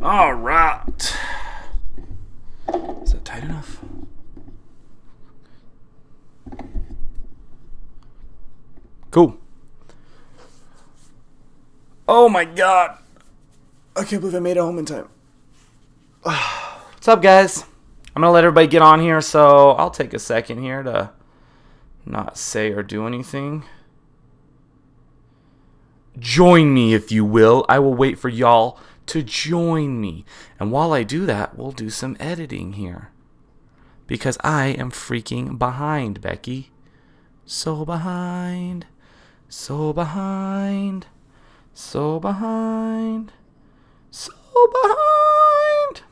All right. Is that tight enough? Cool. Oh my God. I can't believe I made it home in time. What's up, guys? I'm going to let everybody get on here, so I'll take a second here to not say or do anything. Join me, if you will. I will wait for y'all to join me. And while I do that, we'll do some editing here. Because I am freaking behind, Becky. So behind. So behind. So behind. So behind.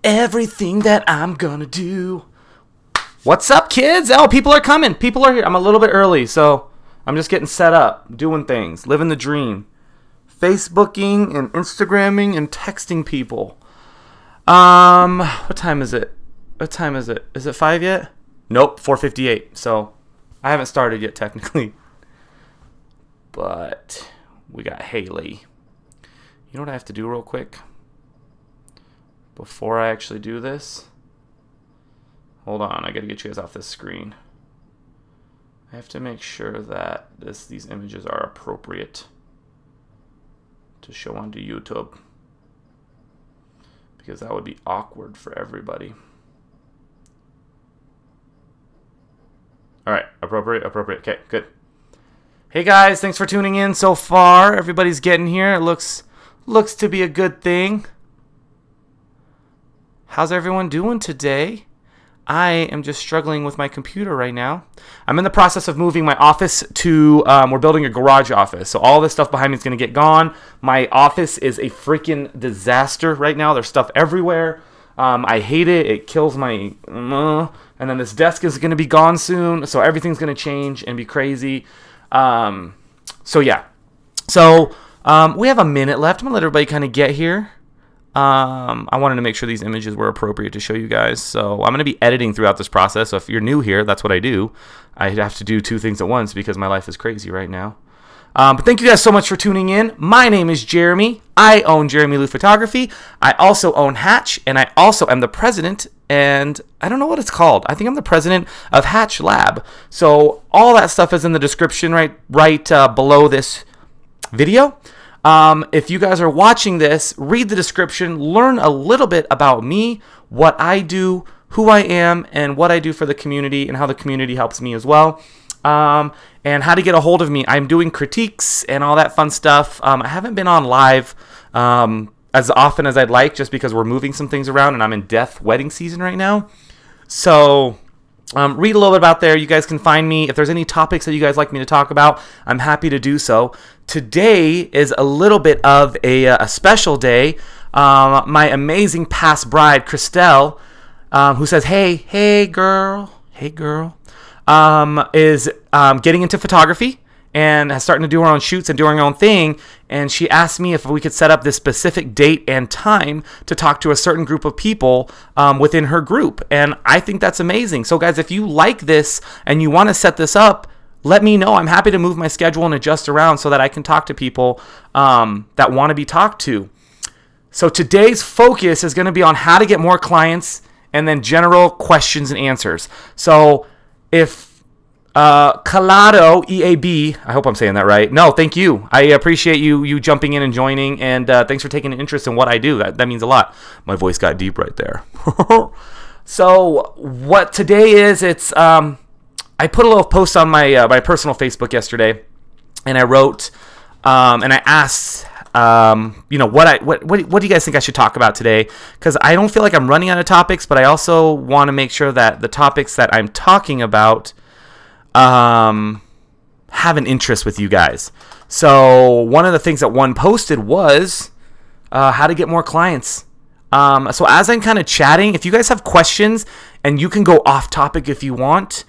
Everything that I'm gonna do. What's up, kids? Oh, people are coming. People are here. I'm a little bit early, so I'm just getting set up, doing things, living the dream. Facebooking and Instagramming and texting people. What time is it? What time is it? Is it 5 yet? Nope, 4:58. So I haven't started yet technically. But we got Haley. You know what I have to do real quick? Before I actually do this, hold on, I gotta get you guys off this screen. I have to make sure that these images are appropriate to show onto YouTube, because that would be awkward for everybody. Alright, appropriate. Okay, good. Hey guys, thanks for tuning in so far. Everybody's getting here. It looks to be a good thing. How's everyone doing today? I am just struggling with my computer right now. I'm in the process of moving my office to, we're building a garage office. So all this stuff behind me is going to get gone. My office is a freaking disaster right now. There's stuff everywhere. I hate it. It kills my, and then this desk is going to be gone soon. So everything's going to change and be crazy. So yeah. So we have a minute left. I'm going to let everybody kind of get here. I wanted to make sure these images were appropriate to show you guys, so I'm going to be editing throughout this process. So if you're new here, that's what I do. I have to do two things at once because my life is crazy right now. But thank you guys so much for tuning in. My name is Jeramie. I own JeramieLu Photography. I also own Hatch, and I also am the president, and I don't know what it's called. I think I'm the president of Hatch Lab. So all that stuff is in the description right below this video. If you guys are watching this, read the description, learn a little bit about me, what I do, who I am, and what I do for the community, and how the community helps me as well, and how to get a hold of me. I'm doing critiques and all that fun stuff. I haven't been on live as often as I'd like, just because we're moving some things around, and I'm in death wedding season right now. So read a little bit about there. You guys can find me. If there's any topics that you guys like me to talk about, I'm happy to do so. Today is a little bit of a special day. My amazing past bride, Christelle, who says, hey girl, is getting into photography and is starting to do her own shoots and doing her own thing. And she asked me if we could set up this specific date and time to talk to a certain group of people within her group. And I think that's amazing. So guys, if you like this and you want to set this up, let me know. I'm happy to move my schedule and adjust around so that I can talk to people that want to be talked to. So today's focus is going to be on how to get more clients and then general questions and answers. So if Calado EAB, I hope I'm saying that right. No, thank you. I appreciate you jumping in and joining, and thanks for taking an interest in what I do. That means a lot. My voice got deep right there. So what today is, it's I put a little post on my my personal Facebook yesterday, and I wrote and I asked you know, what do you guys think I should talk about today? Because I don't feel like I'm running out of topics, but I also want to make sure that the topics that I'm talking about have an interest with you guys. So one of the things that one posted was how to get more clients. So as I'm kind of chatting, if you guys have questions, and you can go off topic if you want,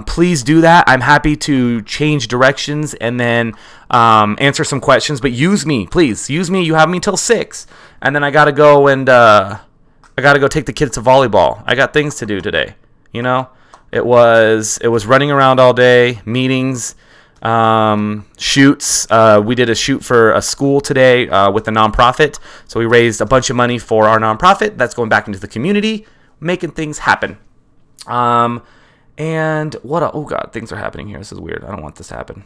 please do that. I'm happy to change directions and then answer some questions. But use me, please. Use me. You have me till 6, and then I gotta go and I gotta go take the kids to volleyball. I got things to do today. You know, it was running around all day, meetings, shoots. We did a shoot for a school today with a nonprofit. So we raised a bunch of money for our nonprofit. That's going back into the community, making things happen. And oh God, things are happening here. This is weird. I don't want this to happen.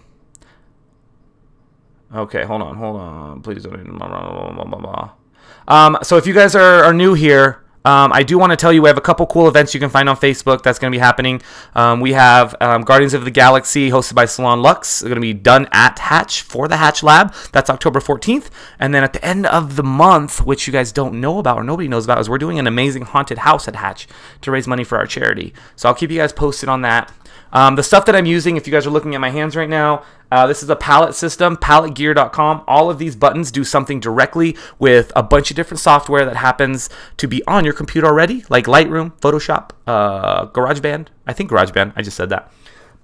Okay, hold on. Please don't. So if you guys are new here, I do want to tell you we have a couple cool events you can find on Facebook that's going to be happening. We have Guardians of the Galaxy hosted by Salon Lux. It's going to be done at Hatch for the Hatch Lab. That's October 14th. And then at the end of the month, which you guys don't know about or nobody knows about, is we're doing an amazing haunted house at Hatch to raise money for our charity. So I'll keep you guys posted on that. The stuff that I'm using, if you guys are looking at my hands right now, this is a palette system, palettegear.com. All of these buttons do something directly with a bunch of different software that happens to be on your computer already, like Lightroom, Photoshop, GarageBand. I think GarageBand. I just said that.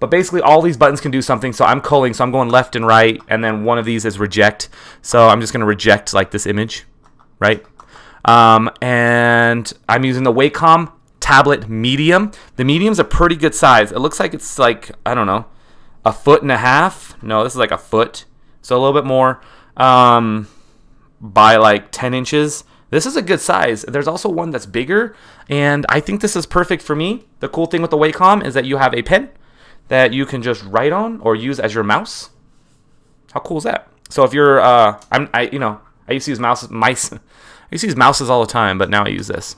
But basically, all these buttons can do something. So I'm culling, so I'm going left and right, and then one of these is reject. So I'm just going to reject like this image, right? And I'm using the Wacom tablet medium. The medium's a pretty good size. It looks like it's like, I don't know, 1.5 feet. No, this is like a foot, so a little bit more, by like 10 inches. This is a good size. There's also one that's bigger, and I think this is perfect for me. The cool thing with the Wacom is that you have a pen that you can just write on or use as your mouse. How cool is that? So if you're I used to use mice. I used to use mouses all the time, but now I use this.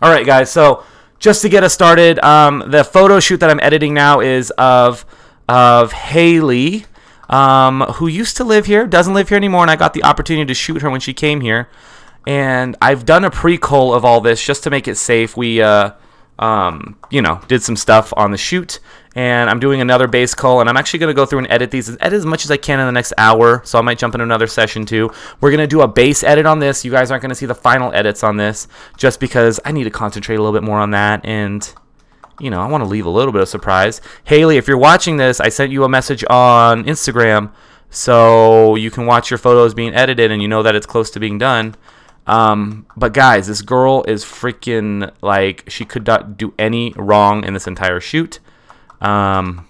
All right, guys, so just to get us started, the photo shoot that I'm editing now is of Haley, who used to live here, doesn't live here anymore, and I got the opportunity to shoot her when she came here. And I've done a pre-cull of all this just to make it safe. We, did some stuff on the shoot, and I'm doing another base cull, and I'm actually going to go through and edit these, edit as much as I can in the next hour, so I might jump into another session too. We're going to do a base edit on this. You guys aren't going to see the final edits on this, just because I need to concentrate a little bit more on that, and, I want to leave a little bit of surprise. Haley, if you're watching this, I sent you a message on Instagram, so you can watch your photos being edited, and you know that it's close to being done. But guys, this girl is freaking, like, she could not do any wrong in this entire shoot. And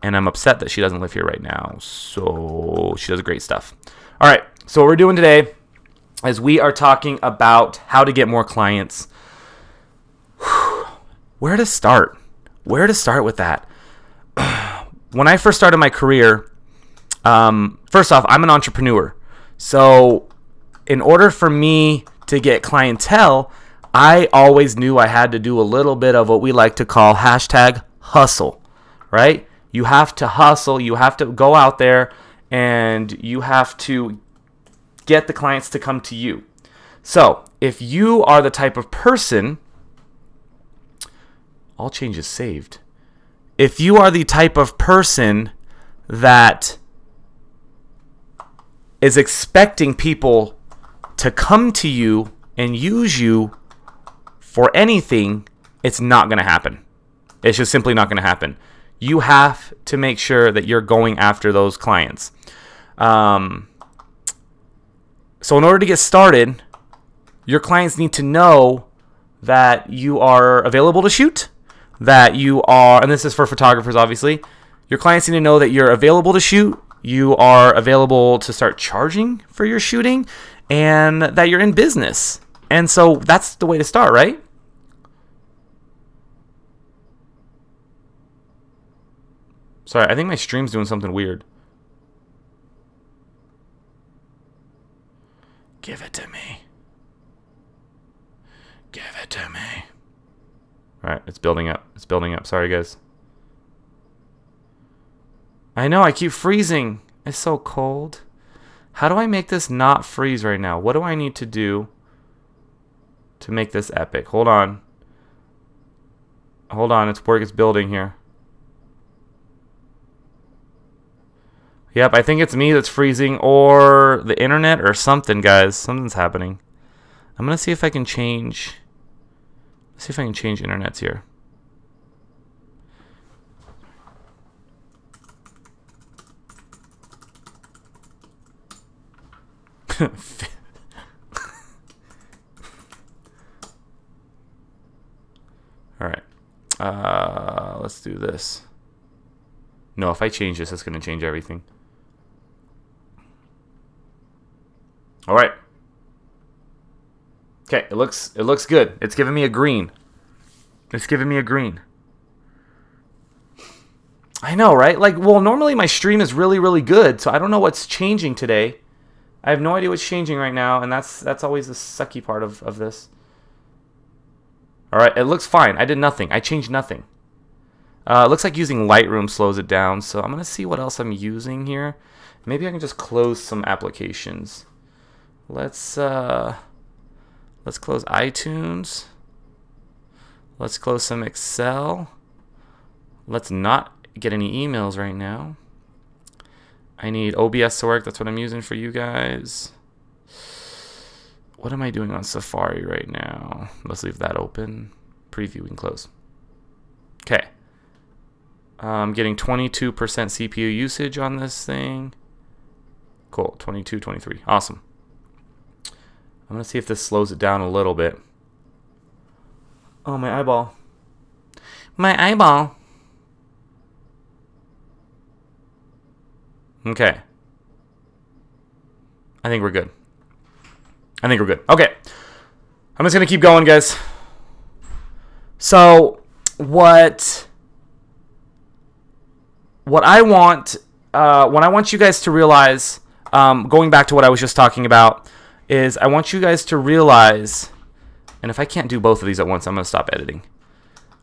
I'm upset that she doesn't live here right now. So she does great stuff. All right. So what we're doing today is we are talking about how to get more clients. Where to start? Where to start with that? When I first started my career, first off, I'm an entrepreneur. So in order for me to get clientele, I always knew I had to do a little bit of what we like to call hashtag hustle, right? You have to hustle. You have to go out there and you have to get the clients to come to you. So if you are the type of person, all changes saved. If you are the type of person that is expecting people to come to you and use you for anything, it's not going to happen. It's just simply not going to happen. You have to make sure that you're going after those clients. So in order to get started, your clients need to know that you are available to shoot, that you are, and this is for photographers obviously, your clients need to know that you're available to shoot, you are available to start charging for your shooting, and that you're in business. And so that's the way to start, right? Sorry, I think my stream's doing something weird. Give it to me. Give it to me. Alright, it's building up. It's building up. Sorry, guys. I know, I keep freezing. It's so cold. How do I make this not freeze right now? What do I need to do to make this epic? Hold on. Hold on, it's building here. Yep, I think it's me that's freezing, or the internet, or something, guys. Something's happening. I'm gonna see if I can change. See if I can change internets here. All right. Let's do this. No, if I change this, it's going to change everything. All right. Okay, it looks good. It's giving me a green. It's giving me a green. I know, right? Like, well, normally my stream is really, really good, so I don't know what's changing today. I have no idea what's changing right now, and that's always the sucky part of this. All right, it looks fine. I did nothing. I changed nothing. It looks like using Lightroom slows it down, so I'm gonna see what else I'm using here. Maybe I can just close some applications. Let's close iTunes. Let's close some Excel. Let's not get any emails right now. I need OBS to work. That's what I'm using for you guys. What am I doing on Safari right now? Let's leave that open. Preview and close. Okay. I'm getting 22% CPU usage on this thing. Cool. 22, 23. Awesome. I'm going to see if this slows it down a little bit. Oh, my eyeball. My eyeball. Okay. I think we're good. I think we're good. Okay. I'm just going to keep going, guys. So, what I want you guys to realize, going back to what I was just talking about, is I want you guys to realize, and if I can't do both of these at once, I'm going to stop editing.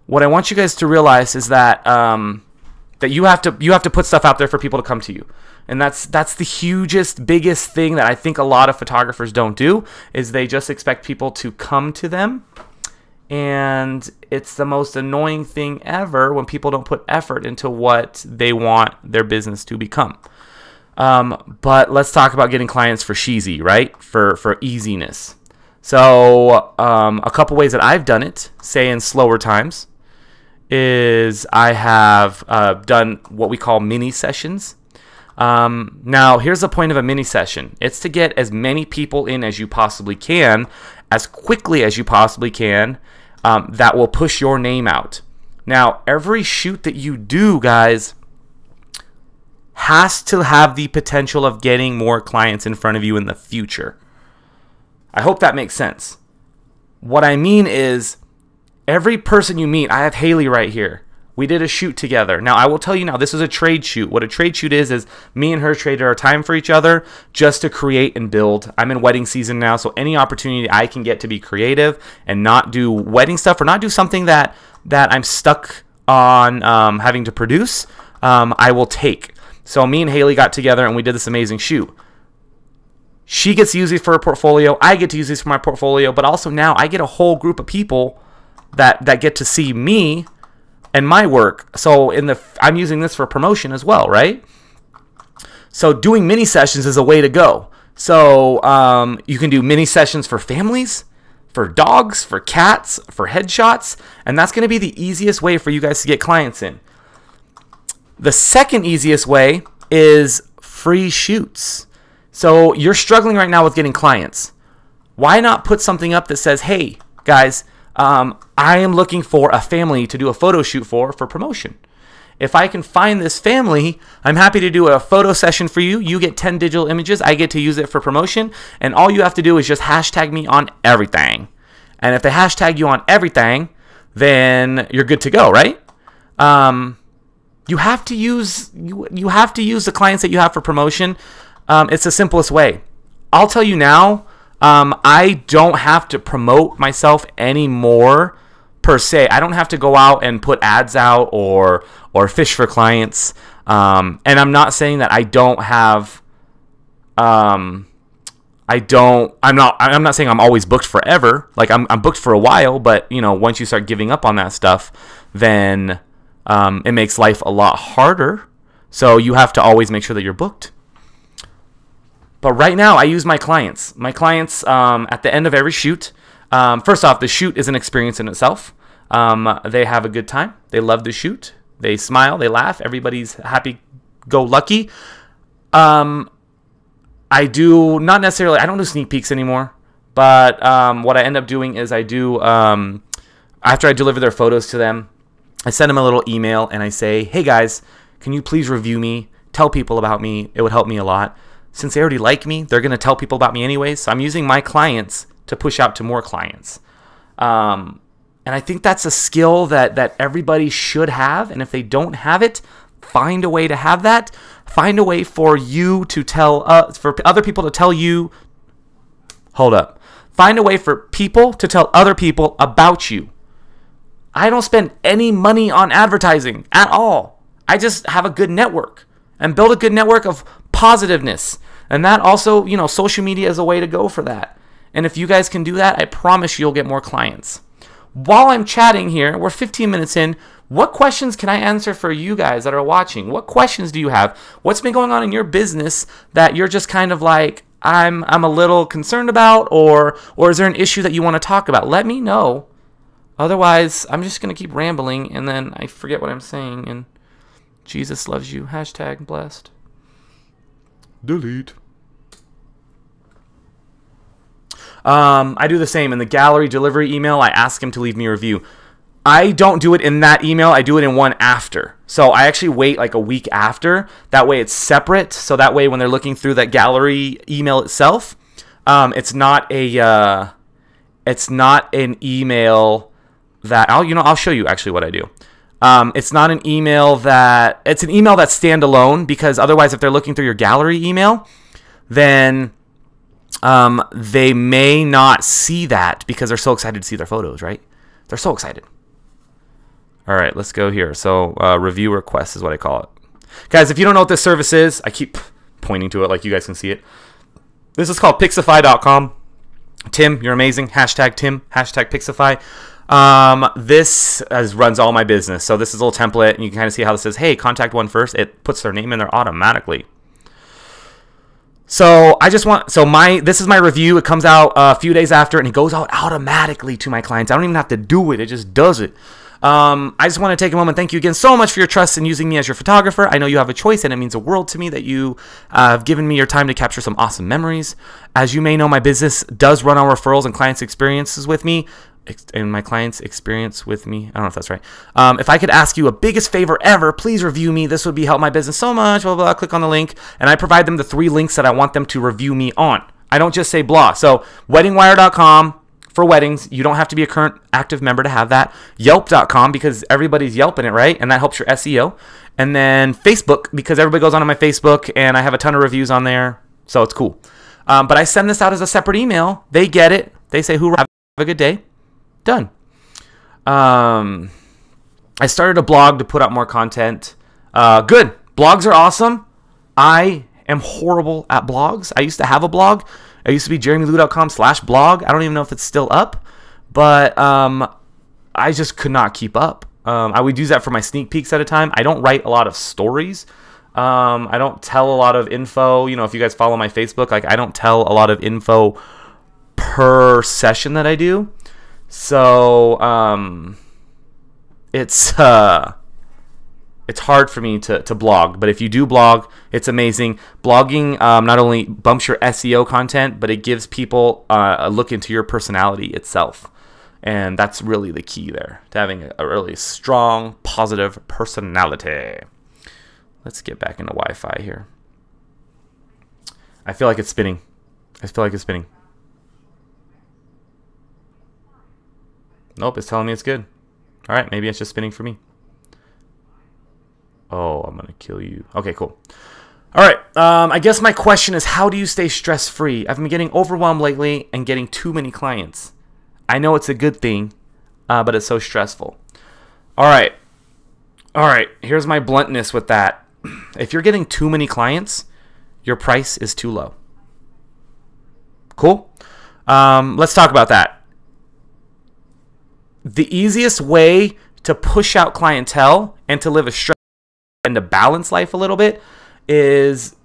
What I want you guys to realize is that that you have to put stuff out there for people to come to you. And that's the hugest, biggest thing that I think a lot of photographers don't do, is they just expect people to come to them. And it's the most annoying thing ever when people don't put effort into what they want their business to become. But let's talk about getting clients for sheezy, right? For easiness. So a couple ways that I've done it, say in slower times, is I have done what we call mini sessions. Now, here's the point of a mini session. It's to get as many people in as you possibly can, as quickly as you possibly can, that will push your name out. Now, every shoot that you do, guys, has to have the potential of getting more clients in front of you in the future. I hope that makes sense. What I mean is, every person you meet, I have Haley right here. We did a shoot together. Now, I will tell you now, this is a trade shoot. What a trade shoot is me and her traded our time for each other just to create and build. I'm in wedding season now, so any opportunity I can get to be creative and not do wedding stuff or not do something that I'm stuck on having to produce, I will take. So me and Haley got together and we did this amazing shoot. She gets to use these for her portfolio. I get to use these for my portfolio, but also now I get a whole group of people that get to see me and my work. So I'm using this for promotion as well, right? So doing mini sessions is a way to go. So you can do mini sessions for families, for dogs, for cats, for headshots, and that's going to be the easiest way for you guys to get clients in. The second easiest way is free shoots. So you're struggling right now with getting clients. Why not put something up that says, hey, guys, I am looking for a family to do a photo shoot for promotion. If I can find this family, I'm happy to do a photo session for you. You get 10 digital images. I get to use it for promotion. And all you have to do is just hashtag me on everything. And if they hashtag you on everything, then you're good to go, right? You have to use the clients that you have for promotion. It's the simplest way. I'll tell you now, I don't have to promote myself anymore per se. I don't have to go out and put ads out or fish for clients. And I'm not saying that I don't have I'm not saying I'm always booked forever. Like I'm booked for a while, but you know, once you start giving up on that stuff, then it makes life a lot harder. So you have to always make sure that you're booked. But right now, I use my clients. My clients, at the end of every shoot, first off, the shoot is an experience in itself. They have a good time. They love the shoot. They smile. They laugh. Everybody's happy-go-lucky. I do not necessarily, I don't do sneak peeks anymore. But what I end up doing is I do, after I deliver their photos to them, I send them a little email and I say, hey guys, can you please review me? Tell people about me. It would help me a lot. Since they already like me, they're going to tell people about me anyways. So I'm using my clients to push out to more clients. And I think that's a skill that everybody should have. And if they don't have it, find a way to have that. Find a way for you to tell, for other people to tell you. Hold up. Find a way for people to tell other people about you. I don't spend any money on advertising at all. I just have a good network and build a good network of positiveness. And that also, you know, social media is a way to go for that. And if you guys can do that, I promise you'll get more clients. While I'm chatting here, we're 15 minutes in. What questions can I answer for you guys that are watching? What questions do you have? What's been going on in your business that you're just kind of like, I'm a little concerned about, or is there an issue that you want to talk about? Let me know. Otherwise, I'm just going to keep rambling, and then I forget what I'm saying, and Jesus loves you. Hashtag blessed. Delete. I do the same. In the gallery delivery email, I ask him to leave me a review. I don't do it in that email. I do it in one after. So I actually wait like a week after. That way it's separate. So that way when they're looking through that gallery email itself, it's not an email that I'll show you actually what I do. It's not an email it's an email that's standalone, because otherwise if they're looking through your gallery email, then they may not see that because they're so excited to see their photos, right? They're so excited. All right, let's go here. So review request is what I call it. Guys, if you don't know what this service is, I keep pointing to it like you guys can see it. This is called Pixify.com. Tim, you're amazing. Hashtag Tim. Hashtag Pixify. This runs all my business. So this is a little template, and you can kind of see how this says, hey, contact one first. It puts their name in there automatically. So this is my review. It comes out a few days after, and it goes out automatically to my clients. I don't even have to do it. It just does it. I just want to take a moment. Thank you again so much for your trust in using me as your photographer. I know you have a choice, and it means the world to me that you have given me your time to capture some awesome memories. As you may know, my business does run on referrals and clients' experiences with me. And my clients' experience with me. I don't know if that's right. If I could ask you a biggest favor ever, please review me. This would help my business so much. Blah, blah, blah. Click on the link. And I provide them the 3 links that I want them to review me on. I don't just say blah. So weddingwire.com for weddings. You don't have to be a current active member to have that. Yelp.com, because everybody's Yelping it, right? And that helps your SEO. And then Facebook, because everybody goes on to my Facebook, and I have a ton of reviews on there. So it's cool. But I send this out as a separate email. They get it. They say, hoorah, have a good day. Done. I started a blog to put out more content. Good. Blogs are awesome. I am horrible at blogs. I used to have a blog. I used to be JeramieLu.com/blog. I don't even know if it's still up, but I just could not keep up. I would use that for my sneak peeks at a time. I don't write a lot of stories. I don't tell a lot of info. You know, if you guys follow my Facebook, like I don't tell a lot of info per session that I do. So it's hard for me to blog, but if you do blog, it's amazing. Blogging not only bumps your SEO content, but it gives people a look into your personality itself, and that's really the key there, to having a really strong, positive personality. Let's get back into Wi-Fi here. I feel like it's spinning. Nope, it's telling me it's good. All right, maybe it's just spinning for me. Oh, I'm going to kill you. Okay, cool. All right, I guess my question is, how do you stay stress-free? I've been getting overwhelmed lately and getting too many clients. I know it's a good thing, but it's so stressful. All right, here's my bluntness with that. If you're getting too many clients, your price is too low. Cool? Let's talk about that. The easiest way to push out clientele and to live a stress and to balance life a little bit is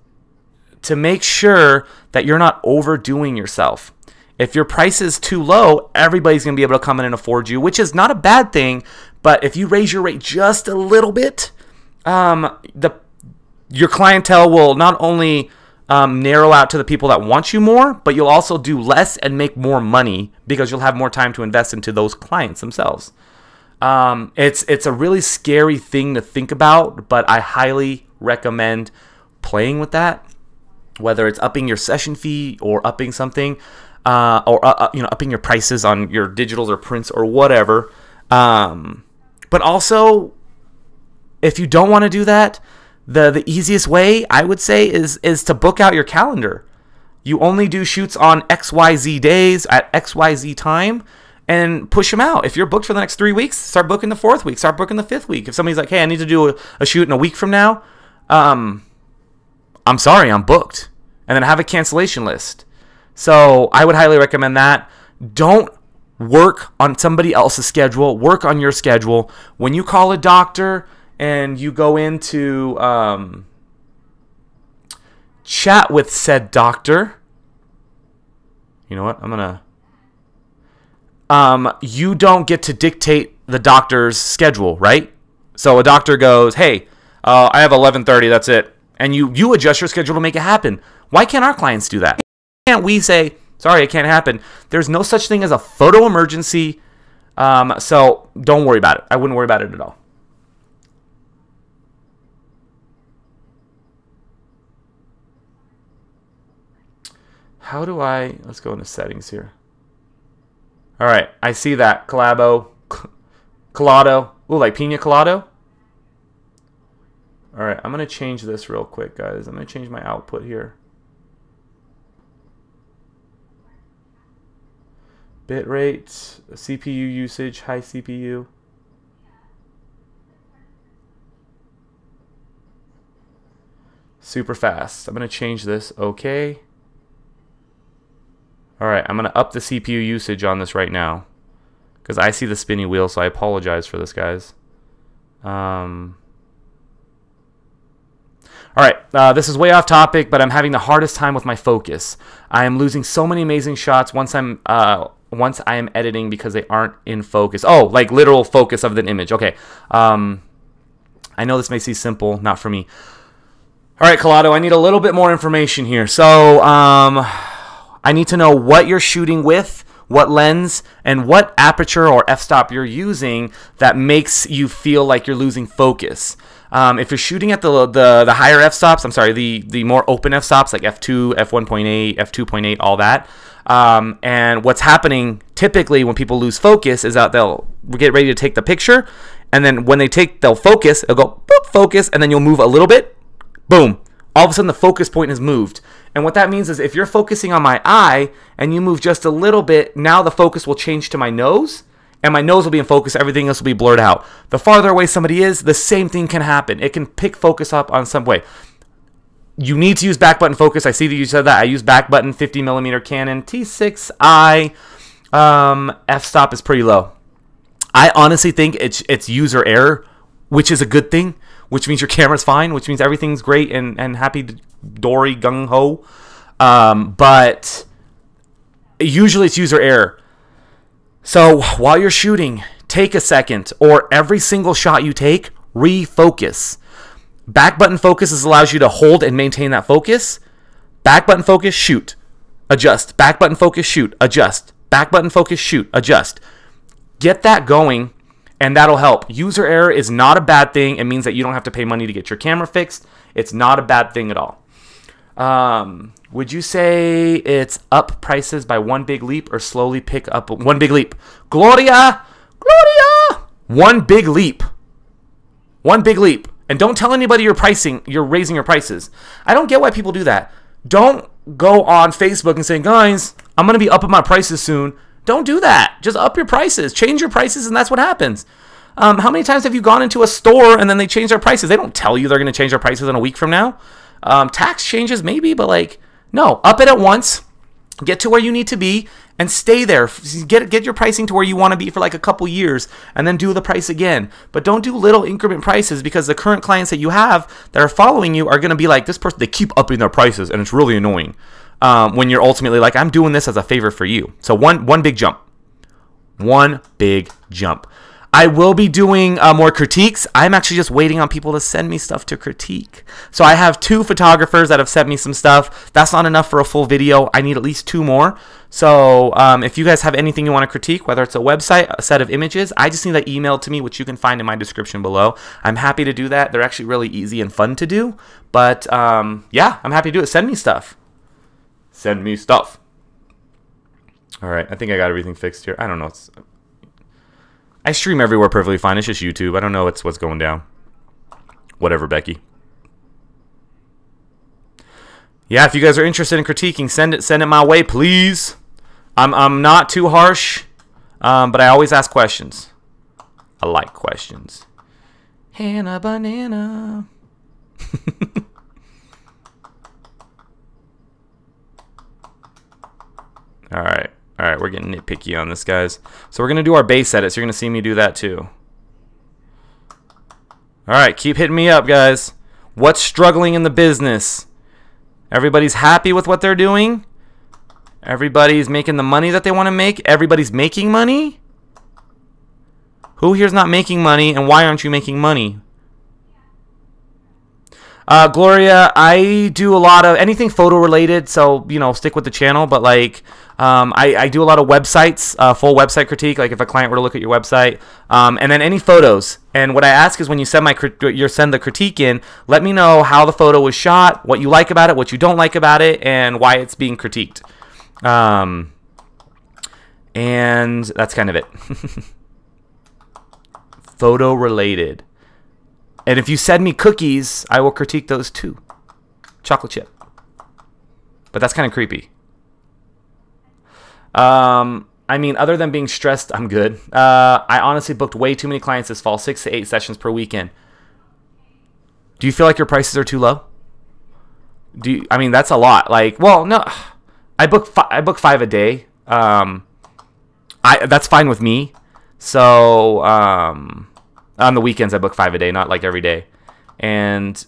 to make sure that you're not overdoing yourself. If your price is too low, everybody's going to be able to come in and afford you, which is not a bad thing. But if you raise your rate just a little bit, your clientele will not only narrow out to the people that want you more, but you'll also do less and make more money because you'll have more time to invest into those clients themselves. It's a really scary thing to think about, but I highly recommend playing with that, whether it's upping your session fee or upping something, upping your prices on your digitals or prints or whatever. But also, if you don't want to do that, the easiest way, I would say, is to book out your calendar. You only do shoots on XYZ days at XYZ time and push them out. If you're booked for the next 3 weeks, start booking the 4th week, start booking the 5th week. If somebody's like, hey, I need to do a shoot in a week from now, I'm sorry, I'm booked. And then have a cancellation list. So I would highly recommend that. Don't work on somebody else's schedule. Work on your schedule. When you call a doctor and you go into chat with said doctor, you know what? You don't get to dictate the doctor's schedule, right? So a doctor goes, hey, I have 11:30, that's it. And you adjust your schedule to make it happen. Why can't our clients do that? Why can't we say, sorry, it can't happen? There's no such thing as a photo emergency, so don't worry about it. I wouldn't worry about it at all. Let's go into settings here. All right, I see that. Colado. Ooh, like pina colado? All right, I'm going to change this real quick, guys. I'm going to change my output here. Bitrate, CPU usage, high CPU. Super fast. I'm going to change this. Okay. All right, I'm going to up the CPU usage on this right now because I see the spinny wheel, so I apologize for this, guys. All right, this is way off topic, but I'm having the hardest time with my focus. I am losing so many amazing shots once I am editing because they aren't in focus. Oh, like literal focus of the image. Okay. I know this may seem simple, not for me. All right, Colado, I need a little bit more information here. So I need to know what you're shooting with, what lens, and what aperture or f-stop you're using that makes you feel like you're losing focus. If you're shooting at the higher f-stops, I'm sorry, the more open f-stops like f2, f1.8, f2.8, all that, and what's happening typically when people lose focus is that they'll get ready to take the picture, and then when they'll focus, it'll go boop, focus, and then you'll move a little bit, boom. All of a sudden the focus point has moved. And what that means is if you're focusing on my eye and you move just a little bit, now the focus will change to my nose, and my nose will be in focus, everything else will be blurred out. The farther away somebody is, the same thing can happen. It can pick focus up on some way. You need to use back button focus. I see that you said that. I use back button 50mm Canon T6i. F-stop is pretty low. I honestly think it's user error, which is a good thing, which means your camera's fine, which means everything's great and happy dory gung-ho. But usually it's user error. So while you're shooting, take a second, or every single shot you take, refocus. Back button focus allows you to hold and maintain that focus. Back button focus, shoot, adjust. Back button focus, shoot, adjust. Back button focus, shoot, adjust. Get that going, and that'll help. User error is not a bad thing. It means that you don't have to pay money to get your camera fixed. It's not a bad thing at all. Would you say it's up prices by one big leap or slowly pick up one big leap? Gloria! One big leap. One big leap. And don't tell anybody you're raising your prices. I don't get why people do that. Don't go on Facebook and say, guys, I'm going to be upping my prices soon. Don't do that. Just up your prices. Change your prices, and that's what happens. How many times have you gone into a store and then they change their prices? They don't tell you they're going to change their prices in a week from now. Tax changes maybe, but like, no, up it at once, get to where you need to be, and stay there. Get your pricing to where you want to be for like a couple years, and then do the price again. But don't do little increment prices, because the current clients that you have that are following you are going to be like, this person, they keep upping their prices, and it's really annoying. When you're ultimately like, I'm doing this as a favor for you. So one big jump. One big jump. I will be doing more critiques. I'm actually just waiting on people to send me stuff to critique. So I have 2 photographers that have sent me some stuff. That's not enough for a full video. I need at least 2 more. So if you guys have anything you want to critique, whether it's a website, a set of images, I just need that emailed to me, which you can find in my description below. I'm happy to do that. They're actually really easy and fun to do. But yeah, I'm happy to do it. Send me stuff. Send me stuff. All right, I think I got everything fixed here. I don't know. I stream everywhere perfectly fine. It's just YouTube. I don't know what's going down. Whatever, Becky. Yeah, if you guys are interested in critiquing, send it my way, please. I'm not too harsh, but I always ask questions. I like questions. Hannah banana. All right. All right, we're getting nitpicky on this, guys. So we're going to do our base edits. You're going to see me do that too. All right, keep hitting me up, guys. What's struggling in the business? Everybody's happy with what they're doing? Everybody's making the money that they want to make? Everybody's making money? Who here's not making money, and why aren't you making money? Gloria, I do a lot of anything photo related, so you know, stick with the channel. But like, I do a lot of websites, full website critique. Like if a client were to look at your website, and then any photos. And what I ask is when you send send the critique in, let me know how the photo was shot, what you like about it, what you don't like about it, and why it's being critiqued. And that's kind of it. Photo related. And if you send me cookies, I will critique those too. Chocolate chip. But that's kind of creepy. I mean, other than being stressed, I'm good. I honestly booked way too many clients this fall, 6 to 8 sessions per weekend. Do you feel like your prices are too low? I mean, that's a lot. Like, well, no. I book 5 a day. That's fine with me. So, on the weekends, I book 5 a day, not like every day. And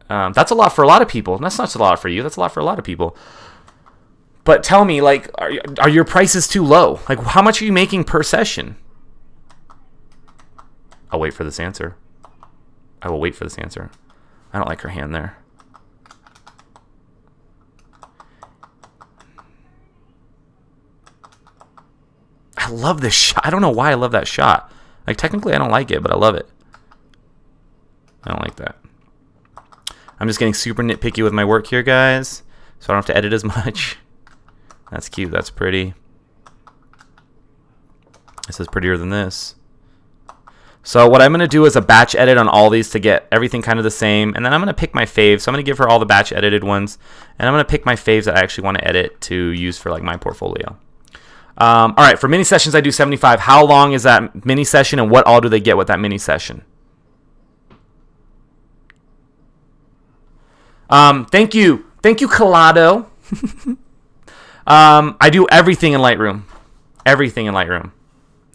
that's a lot for a lot of people. That's not a lot for you. That's a lot for a lot of people. But tell me, like, are your prices too low? Like, how much are you making per session? I'll wait for this answer. I will wait for this answer. I don't like her hand there. I love this shot. I don't know why I love that shot. Like, technically, I don't like it, but I love it. I don't like that. I'm just getting super nitpicky with my work here, guys, so I don't have to edit as much. That's cute. That's pretty. This is prettier than this. So what I'm going to do is a batch edit on all these to get everything kind of the same, and then I'm going to pick my faves. So I'm going to give her all the batch edited ones, and I'm going to pick my faves that I actually want to edit to use for like my portfolio. All right, for mini sessions, I do 75. How long is that mini session, and what all do they get with that mini session? Thank you, Colado. I do everything in Lightroom. Everything in Lightroom.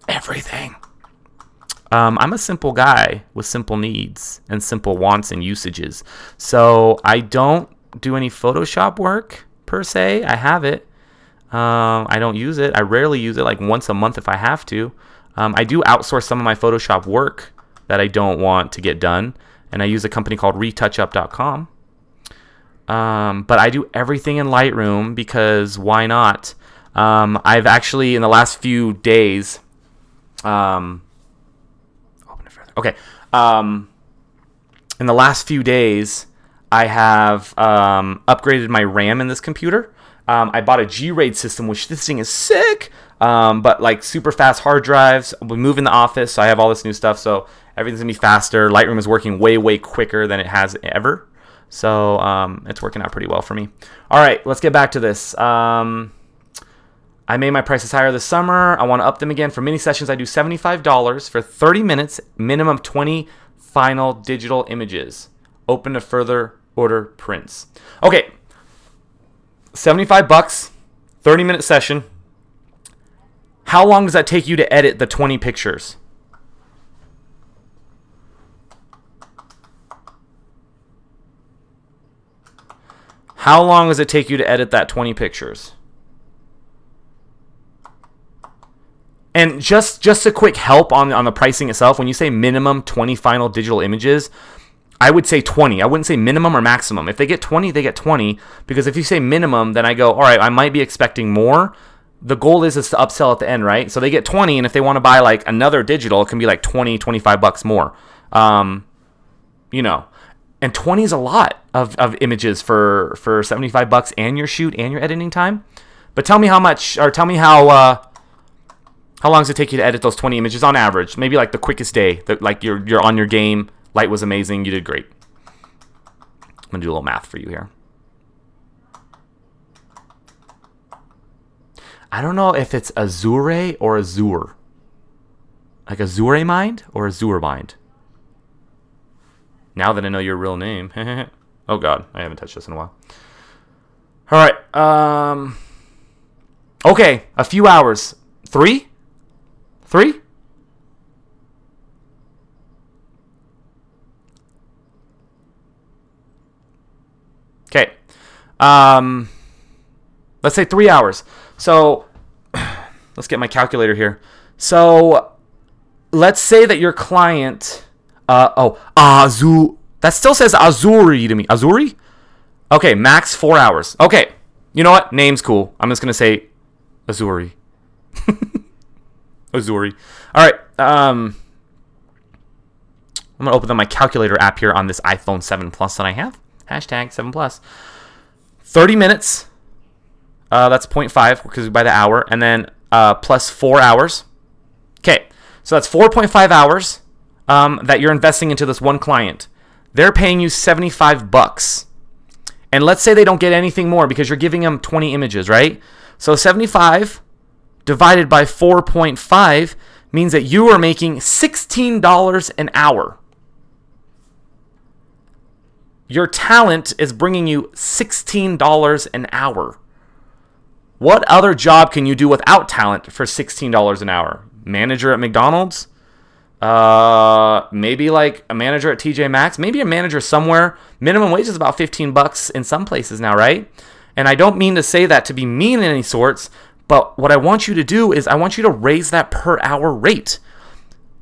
Everything. I'm a simple guy with simple needs and simple wants and usages. So I don't do any Photoshop work, per se. I have it. I don't use it. I rarely use it, like once a month if I have to. I do outsource some of my Photoshop work that I don't want to get done, and I use a company called retouchup.com. But I do everything in Lightroom because why not? I've actually, in the last few days, open it further. Okay. In the last few days, I have upgraded my RAM in this computer. I bought a G-RAID system, which this thing is sick, but like super fast hard drives. We move in the office, so I have all this new stuff, so everything's going to be faster. Lightroom is working way, way quicker than it has ever. So it's working out pretty well for me. All right, let's get back to this. I made my prices higher this summer. I want to up them again. For mini sessions, I do $75 for 30 minutes, minimum 20 final digital images. Open to further order prints. Okay, 75 bucks, 30-minute session. How long does that take you to edit the 20 pictures? How long does it take you to edit that 20 pictures? And just a quick help on the pricing itself. When you say minimum 20 final digital images, I would say 20. I wouldn't say minimum or maximum. If they get 20, they get 20. Because if you say minimum, then I go, all right, I might be expecting more. The goal is to upsell at the end, right? So they get 20, and if they want to buy like another digital, it can be like 20, 25 bucks more. You know. And 20 is a lot of images for 75 bucks and your shoot and your editing time. But tell me how much, or tell me how long does it take you to edit those 20 images on average? Maybe like the quickest day, like you're on your game, light was amazing, you did great. I'm gonna do a little math for you here. I don't know if it's Azure or Azure. Like Azure Mind or Azure Mind. Now that I know your real name. Oh God, I haven't touched this in a while. All right. Okay, a few hours. 3? 3? Okay. Let's say 3 hours. So let's get my calculator here. So let's say that your client... that still says Azuri to me. Azuri? Okay, max 4 hours. Okay, you know what? Name's cool. I'm just going to say Azuri. Azuri. All right. I'm going to open up my calculator app here on this iPhone 7 Plus that I have. Hashtag 7 Plus. 30 minutes. That's 0.5 because by the hour. And then plus 4 hours. Okay, so that's 4.5 hours. That you're investing into this one client. They're paying you 75 bucks. And let's say they don't get anything more because you're giving them 20 images, right? So 75 divided by 4.5 means that you are making $16 an hour. Your talent is bringing you $16 an hour. What other job can you do without talent for $16 an hour? Manager at McDonald's? Maybe like a manager at TJ Maxx, maybe a manager somewhere. Minimum wage is about 15 bucks in some places now, right? And I don't mean to say that to be mean in any sorts, but what I want you to do is I want you to raise that per hour rate.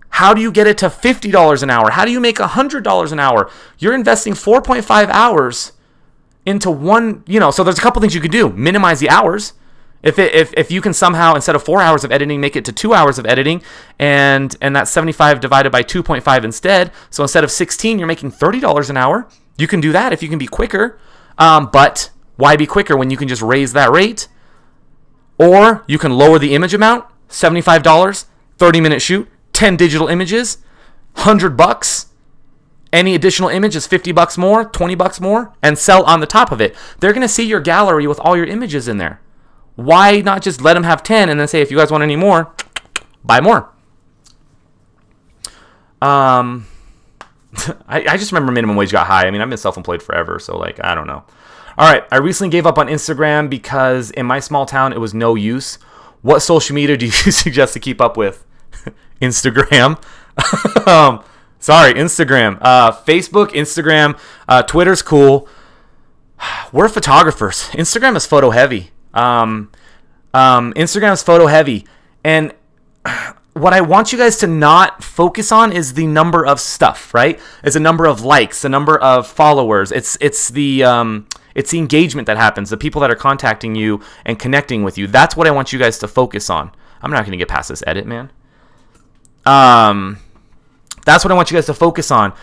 How do you get it to $50 an hour? How do you make $100 an hour? You're investing 4.5 hours into one, so there's a couple things you can do. Minimize the hours. If you can somehow, instead of 4 hours of editing, make it to 2 hours of editing, and that's 75 divided by 2.5 instead. So instead of 16, you're making $30 an hour. You can do that if you can be quicker. But why be quicker when you can just raise that rate? Or you can lower the image amount, $75, 30-minute shoot, 10 digital images, 100 bucks. Any additional image is 50 bucks more, 20 bucks more, and sell on the top of it. They're going to see your gallery with all your images in there. Why not just let them have 10 and then say, if you guys want any more, buy more? I just remember minimum wage got high. I mean, I've been self-employed forever, so like, I don't know. All right, I recently gave up on Instagram because in my small town, it was no use. What social media do you suggest to keep up with? Instagram. Sorry, Instagram. Facebook, Instagram, Twitter's cool. We're photographers. Instagram is photo heavy. Instagram is photo heavy, and what I want you guys to not focus on is the number of stuff, right? It's the number of likes, the number of followers. It's the engagement that happens, the people that are contacting you and connecting with you. That's what I want you guys to focus on. I'm not going to get past this edit, man. That's what I want you guys to focus on.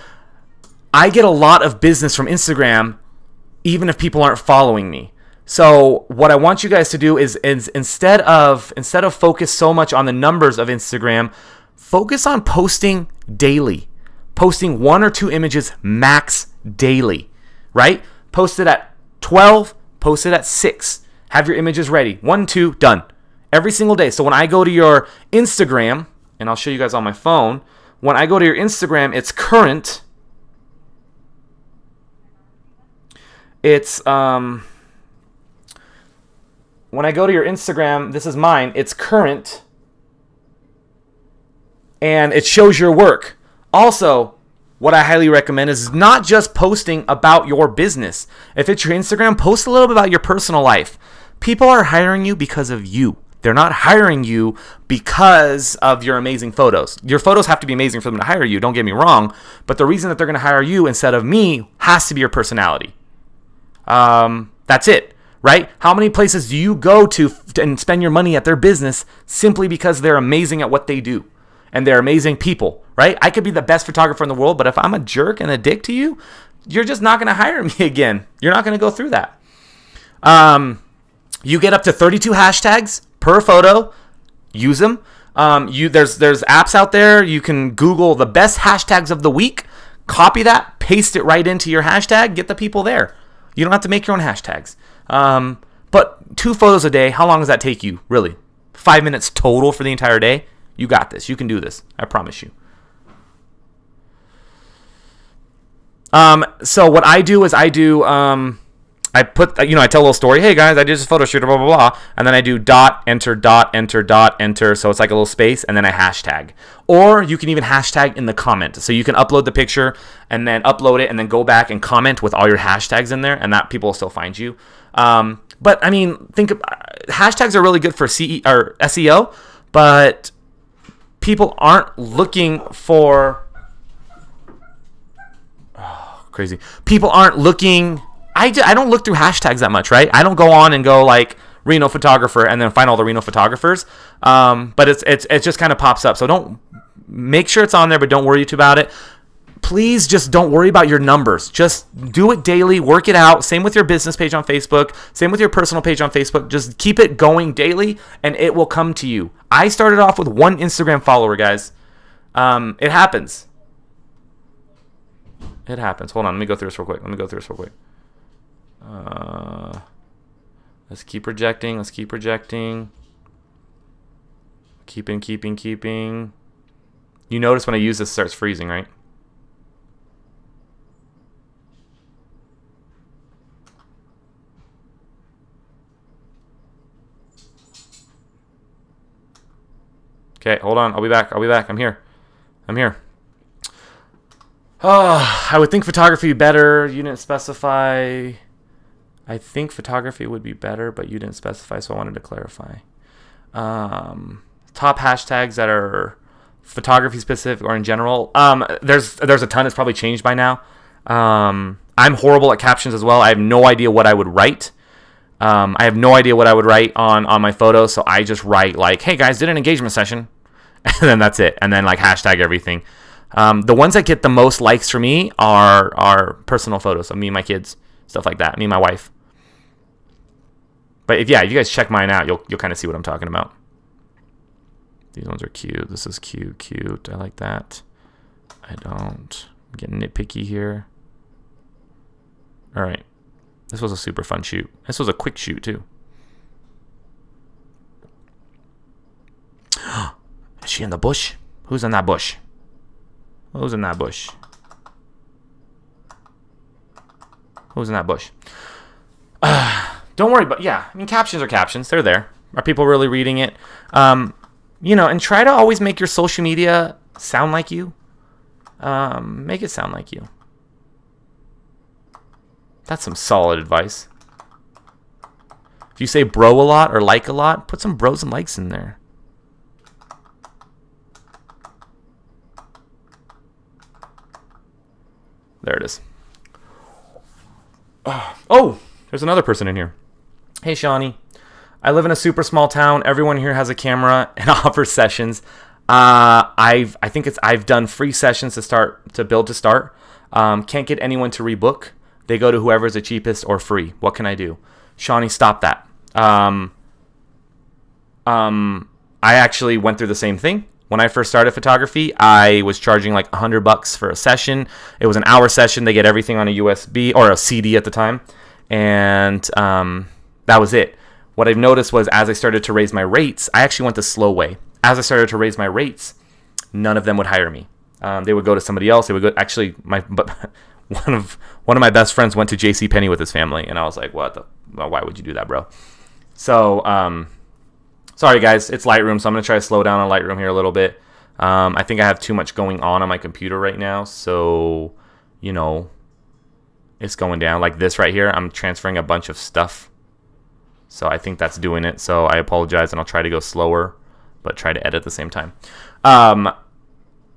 I get a lot of business from Instagram, even if people aren't following me. So what I want you guys to do is instead of focus so much on the numbers of Instagram, focus on posting daily. Posting 1 or 2 images max daily, right? Post it at 12, post it at 6. Have your images ready. 1, 2, done. Every single day. So when I go to your Instagram, and I'll show you guys on my phone, when I go to your Instagram, it's current. It's when I go to your Instagram, this is mine, it's current and it shows your work. Also, what I highly recommend is not just posting about your business. If it's your Instagram, post a little bit about your personal life. People are hiring you because of you. They're not hiring you because of your amazing photos. Your photos have to be amazing for them to hire you, don't get me wrong, but the reason that they're going to hire you instead of me has to be your personality. That's it, right? How many places do you go to and spend your money at their business simply because they're amazing at what they do and they're amazing people, right? I could be the best photographer in the world, but if I'm a jerk and a dick to you, you're just not going to hire me again. You're not going to go through that. You get up to 32 hashtags per photo. Use them. There's apps out there. You can Google the best hashtags of the week. Copy that. Paste it right into your hashtag. Get the people there. You don't have to make your own hashtags. But 2 photos a day, how long does that take you, really? 5 minutes total for the entire day? You got this. You can do this. I promise you. So what I do is I tell a little story. Hey guys, I did this photo shoot, blah, blah, blah. And then I do dot, enter, dot, enter, dot, enter. So it's like a little space, and then I hashtag. Or you can even hashtag in the comment. So you can upload the picture and then upload it and then go back and comment with all your hashtags in there, and that people will still find you. But I mean, hashtags are really good for SEO, but people aren't looking for crazy. People aren't looking. I don't look through hashtags that much, right? I don't go on and go like Reno photographer and then find all the Reno photographers. But it just kind of pops up. So don't make sure it's on there, but don't worry too about it. Please just don't worry about your numbers. Just do it daily, work it out. Same with your business page on Facebook. Same with your personal page on Facebook. Just keep it going daily, and it will come to you. I started off with 1 Instagram follower, guys. It happens. It happens. Hold on. Let me go through this real quick. Let's keep projecting. Keeping. You notice when I use this, it starts freezing, right? Okay, hold on. I'll be back. I'm here. Oh, I would think photography better. You didn't specify. I think photography would be better, but you didn't specify, so I wanted to clarify. Top hashtags that are photography specific or in general. There's a ton. It's probably changed by now. I'm horrible at captions as well. I have no idea what I would write. On my photos, so I just write like, "Hey guys, did an engagement session," and then that's it. And then like hashtag everything. The ones that get the most likes for me are personal photos of me and my kids, stuff like that. Me and my wife. But if you guys check mine out, you'll kind of see what I'm talking about. These ones are cute. This is cute. I like that. I'm getting nitpicky here. All right. This was a super fun shoot. This was a quick shoot too. Is she in the bush? Who's in that bush? Who's in that bush? Don't worry, but yeah, I mean, captions are captions. They're there. Are people really reading it? And try to always make your social media sound like you. Make it sound like you. That's some solid advice. If you say bro a lot or like a lot, put some bros and likes in there. There it is. Oh, there's another person in here. Hey, Shawnee. I live in a super small town. Everyone here has a camera and offers sessions. I've done free sessions to build to start. Can't get anyone to rebook. They go to whoever's the cheapest or free. What can I do? Shawnee, stop that. I actually went through the same thing. When I first started photography, I was charging like $100 for a session. It was an hour session. They get everything on a USB or a CD at the time. And that was it. What I've noticed was as I started to raise my rates, I actually went the slow way. As I started to raise my rates, none of them would hire me. They would go to somebody else. They would go. Actually, one of my best friends went to JCPenney with his family, and I was like, "Well, why would you do that, bro?" So, sorry guys, it's Lightroom, so I'm gonna try to slow down on Lightroom here a little bit. I think I have too much going on my computer right now, so, you know, it's going down. Like this right here, I'm transferring a bunch of stuff. So I think that's doing it. So I apologize, and I'll try to go slower, but try to edit at the same time.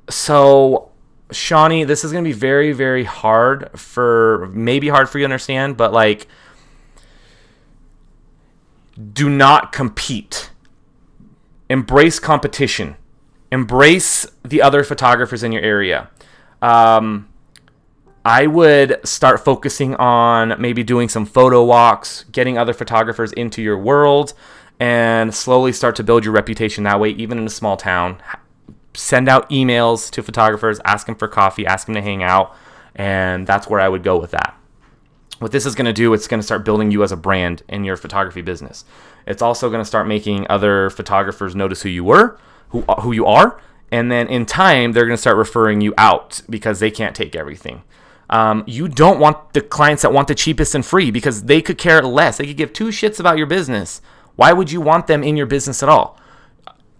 So, Shawnee, this is going to be very, very hard for, maybe hard for you to understand, but like, do not compete. Embrace competition. Embrace the other photographers in your area. I would start focusing on maybe doing some photo walks, getting other photographers into your world, and slowly start to build your reputation that way, even in a small town. Send out emails to photographers, ask them for coffee, ask them to hang out, and that's where I would go with that. What this is going to do, it's going to start building you as a brand in your photography business. It's also going to start making other photographers notice who you are, and then in time, they're going to start referring you out because they can't take everything. You don't want the clients that want the cheapest and free because they could care less. They could give two shits about your business. Why would you want them in your business at all?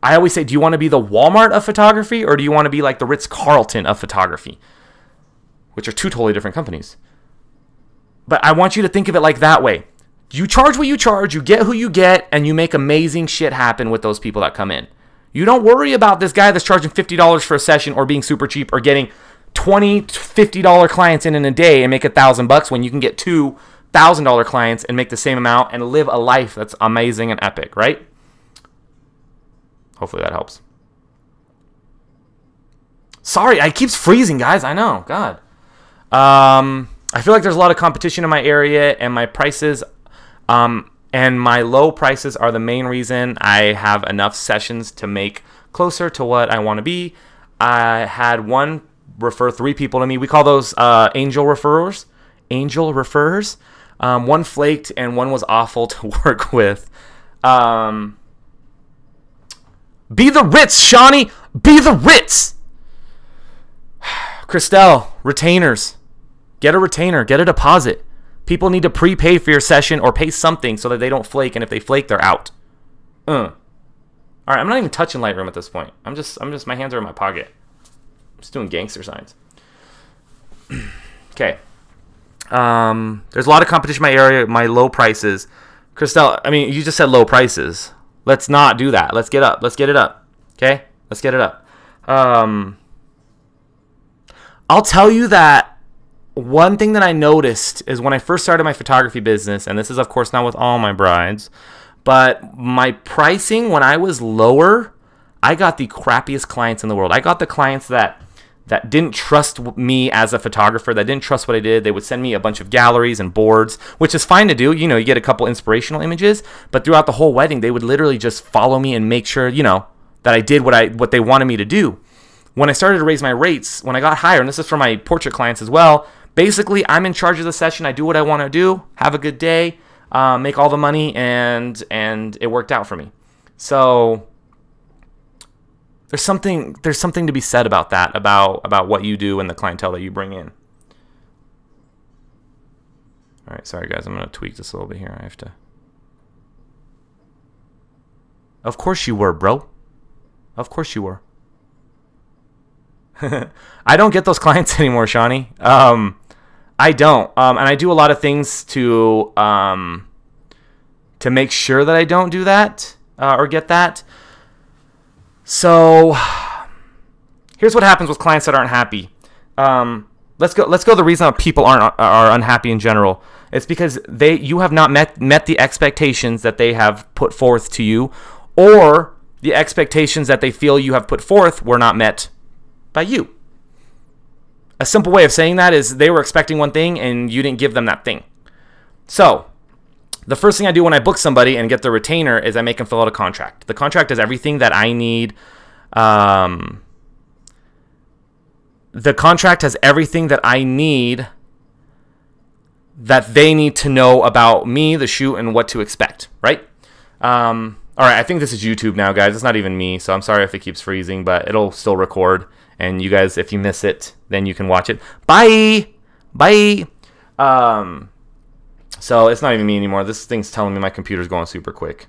I always say, do you want to be the Walmart of photography, or do you want to be like the Ritz-Carlton of photography? Which are two totally different companies. But I want you to think of it like that way. You charge what you charge, you get who you get, and you make amazing shit happen with those people that come in. You don't worry about this guy that's charging $50 for a session or being super cheap or getting $20, $50 clients in a day and make $1,000 when you can get $2,000 clients and make the same amount and live a life that's amazing and epic, right? Hopefully that helps. Sorry, it keeps freezing, guys. I know. God. I feel like there's a lot of competition in my area, and my prices, and my low prices are the main reason I have enough sessions to make closer to what I want to be. I had one refer 3 people to me. We call those angel referrers. Angel referrers. One flaked, and one was awful to work with. Be the Ritz, Shawnee. Be the Ritz. Christelle, retainers. Get a retainer. Get a deposit. People need to prepay for your session or pay something so that they don't flake, and if they flake, they're out. All right, I'm not even touching Lightroom at this point. I'm just my hands are in my pocket. I'm just doing gangster signs. Okay. There's a lot of competition in my area, my low prices. Christelle, I mean, you just said low prices. Let's not do that. Let's get up. Let's get it up. Okay? Let's get it up. I'll tell you that one thing that I noticed is when I first started my photography business, and this is, of course, not with all my brides, but my pricing, when I was lower, I got the crappiest clients in the world. I got the clients that didn't trust me as a photographer, that didn't trust what I did. They would send me a bunch of galleries and boards, which is fine to do. You know, you get a couple inspirational images, but throughout the whole wedding, they would literally just follow me and make sure, you know, that I did what they wanted me to do. When I started to raise my rates, when I got higher, and this is for my portrait clients as well, basically, I'm in charge of the session. I do what I want to do, have a good day, make all the money, and it worked out for me. So there's something to be said about that, about what you do and the clientele that you bring in. All right, sorry guys, I'm gonna tweak this a little bit here. I have to. Of course you were, bro. Of course you were. I don't get those clients anymore, Shawnee. I don't, and I do a lot of things to make sure that I don't do that or get that. So here's what happens with clients that aren't happy. Let's go. The reason that people are unhappy in general, it's because you have not met the expectations that they have put forth to you, or the expectations that they feel you have put forth were not met by you. A simple way of saying that is they were expecting one thing and you didn't give them that thing. So the first thing I do when I book somebody and get the retainer is I make them fill out a contract. The contract is everything that I need. The contract has everything that I need, that they need to know about me, the shoot, and what to expect, right? All right, I think this is YouTube now, guys. It's not even me, so I'm sorry if it keeps freezing, but it'll still record. And you guys, if you miss it, then you can watch it. Bye! Bye! So it's not even me anymore. This thing's telling me my computer's going super quick.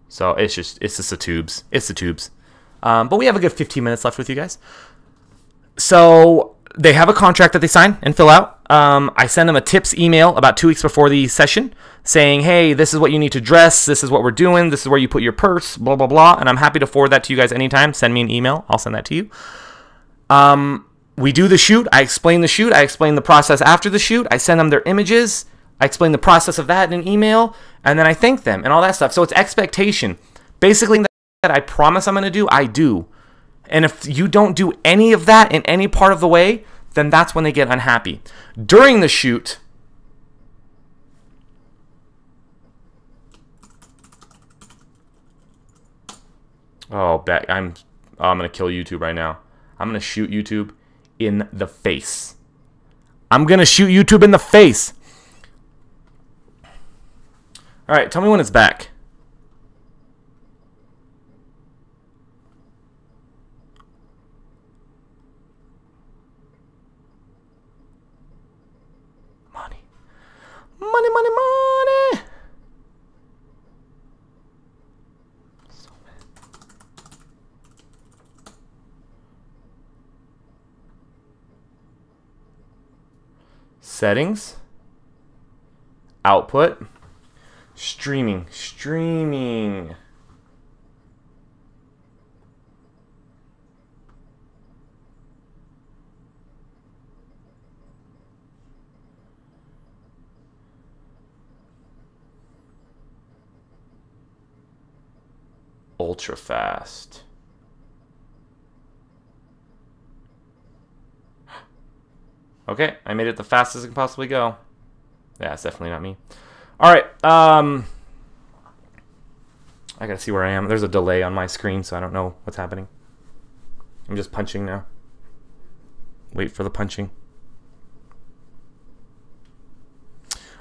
So it's just the tubes. It's the tubes. But we have a good 15 minutes left with you guys. So they have a contract that they sign and fill out. I send them a tips email about 2 weeks before the session saying, hey, this is what you need to dress. This is what we're doing. This is where you put your purse, blah, blah, blah. And I'm happy to forward that to you guys anytime. Send me an email. I'll send that to you. We do the shoot. I explain the shoot. I explain the process after the shoot. I send them their images. I explain the process of that in an email. And then I thank them and all that stuff. So it's expectation. Basically, that I promise I'm going to do, I do. And if you don't do any of that in any part of the way, then that's when they get unhappy. During the shoot, I'm going to kill YouTube right now. I'm going to shoot YouTube in the face. I'm going to shoot YouTube in the face. All right, tell me when it's back. Money, money, money. Settings. Output. Streaming. Ultra fast. Okay, I made it the fastest it can possibly go. Yeah, it's definitely not me. All right, I gotta see where I am. There's a delay on my screen, so I don't know what's happening. I'm just punching now. Wait for the punching.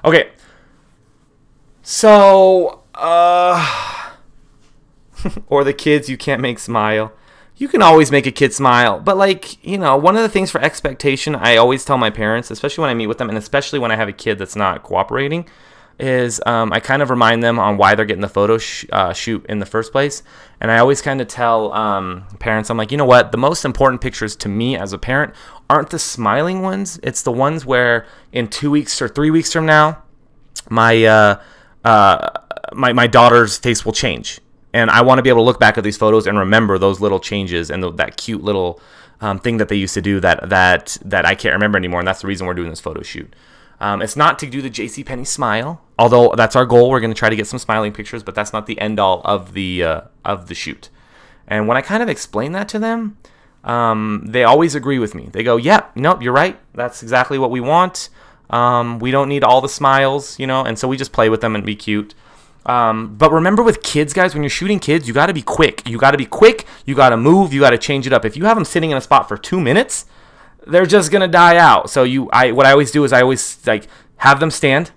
Okay. So, or the kids you can't make smile. You can always make a kid smile, but like, you know, one of the things for expectation I always tell my parents, especially when I meet with them, and especially when I have a kid that's not cooperating, is I kind of remind them on why they're getting the photo shoot in the first place. And I always kind of tell parents, I'm like, you know what, the most important pictures to me as a parent aren't the smiling ones. It's the ones where in 2 weeks or 3 weeks from now, my daughter's face will change. And I want to be able to look back at these photos and remember those little changes and that cute little thing that they used to do that I can't remember anymore. And that's the reason we're doing this photo shoot. It's not to do the JCPenney smile, although that's our goal. We're going to try to get some smiling pictures, but that's not the end all of the shoot. And when I kind of explain that to them, they always agree with me. They go, "Yeah, nope, you're right. That's exactly what we want. We don't need all the smiles, you know." And so we just play with them and be cute. But remember with kids, guys, when you're shooting kids, you got to be quick. You got to be quick. You got to move. You got to change it up. If you have them sitting in a spot for 2 minutes, they're just going to die out. So what I always do is I always like have them stand,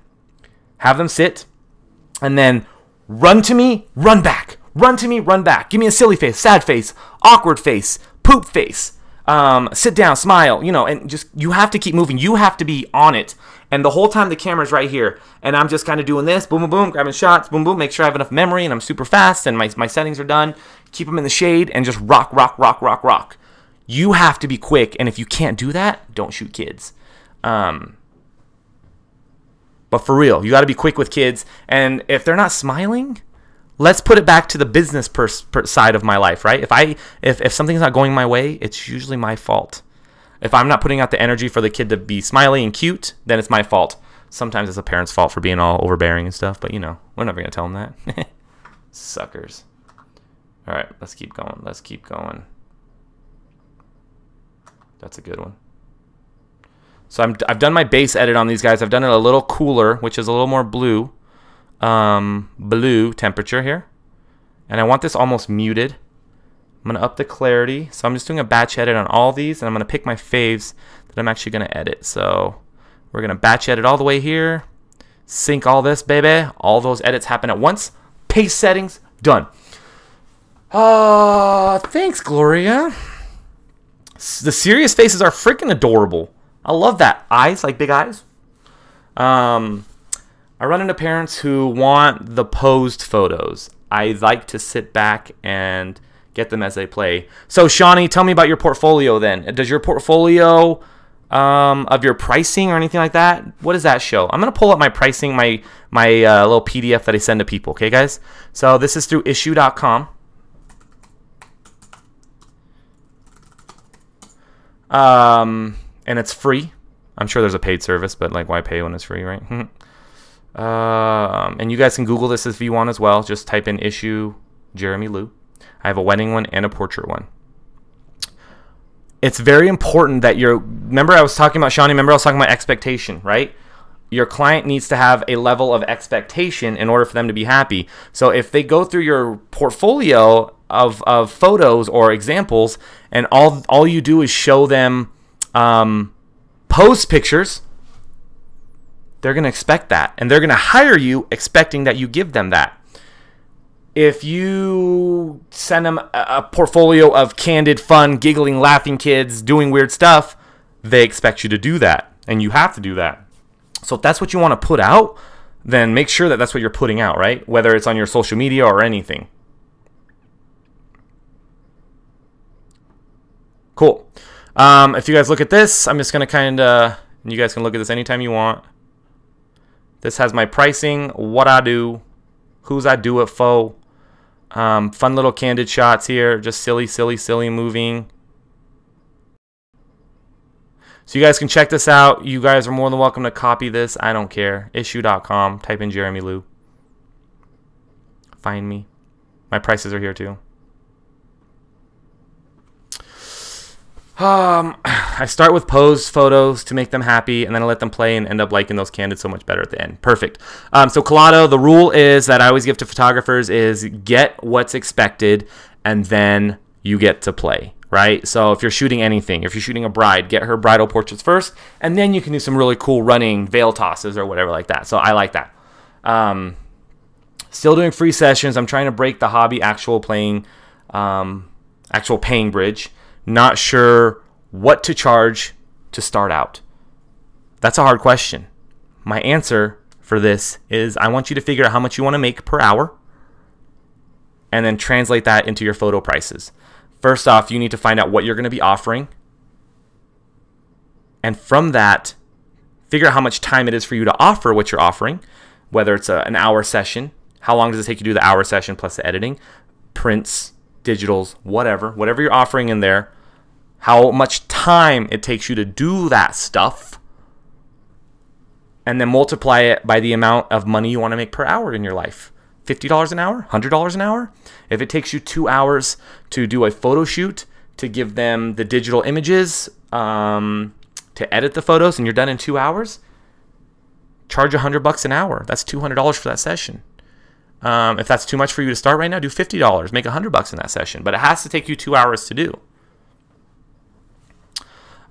have them sit, and then run to me, run back. Run to me, run back. Give me a silly face, sad face, awkward face, poop face. Sit down, smile, you know, and just, you have to keep moving. You have to be on it. And the whole time the camera's right here, and I'm just kind of doing this, boom, boom, boom, grabbing shots, boom, boom, make sure I have enough memory, and I'm super fast, and my settings are done. Keep them in the shade, and just rock, rock, rock, rock, rock. You have to be quick, and if you can't do that, don't shoot kids. But for real, you got to be quick with kids, and if they're not smiling, let's put it back to the business side of my life, right? If something's not going my way, it's usually my fault. If I'm not putting out the energy for the kid to be smiley and cute, then it's my fault. Sometimes it's a parent's fault for being all overbearing and stuff, but you know, we're never going to tell them that. Suckers. All right, let's keep going. Let's keep going. That's a good one. So I've done my base edit on these guys. I've done it a little cooler, which is a little more blue temperature here. And I want this almost muted. I'm going to up the clarity. So I'm just doing a batch edit on all these, and I'm going to pick my faves that I'm actually going to edit. So we're going to batch edit all the way here. Sync all this, baby. All those edits happen at once. Paste settings, done. Thanks, Gloria. The serious faces are freaking adorable. I love that. Eyes, like big eyes. I run into parents who want the posed photos. I like to sit back and get them as they play. So Shawnee, tell me about your portfolio then. Does your portfolio of your pricing or anything like that, what does that show? I'm going to pull up my pricing, my little PDF that I send to people, okay, guys? So this is through issue.com. And it's free. I'm sure there's a paid service, but like, why pay when it's free, right? And you guys can Google this if you want as well. Just type in issue JeramieLu. I have a wedding one and a portrait one. It's very important that remember I was talking about, Shawnee, remember I was talking about expectation, right? Your client needs to have a level of expectation in order for them to be happy. So if they go through your portfolio of photos or examples and all you do is show them pose pictures, they're going to expect that. And they're going to hire you expecting that you give them that. If you send them a portfolio of candid, fun, giggling, laughing kids doing weird stuff, they expect you to do that. And you have to do that. So if that's what you want to put out, then make sure that that's what you're putting out, right? Whether it's on your social media or anything. Cool. If you guys look at this, I'm just going to kind of, you guys can look at this anytime you want. This has my pricing, what I do, who's I do it for. Fun little candid shots here, just silly moving. So you guys can check this out. You guys are more than welcome to copy this. I don't care. Issue.com. Type in JeramieLu. Find me. My prices are here too. I start with pose photos to make them happy, and then I let them play and end up liking those candid so much better at the end. Perfect. So Collado, the rule is that I always give to photographers is get what's expected, and then you get to play, right? So if you're shooting anything, if you're shooting a bride, get her bridal portraits first, and then you can do some really cool running veil tosses or whatever like that. So I like that. Still doing free sessions. I'm trying to break the hobby actual paying bridge. Not sure what to charge to start out. That's a hard question. My answer for this is I want you to figure out how much you want to make per hour and then translate that into your photo prices. First off, you need to find out what you're going to be offering. And from that, figure out how much time it is for you to offer what you're offering, whether it's an hour session. How long does it take you to do the hour session plus the editing? Prints, digitals, whatever you're offering in there, how much time it takes you to do that stuff, and then multiply it by the amount of money you want to make per hour in your life. $50 an hour, $100 an hour. If it takes you 2 hours to do a photo shoot, to give them the digital images, to edit the photos, and you're done in 2 hours, charge $100 an hour. That's $200 for that session. If that's too much for you to start right now, do $50. Make $100 in that session. But it has to take you 2 hours to do.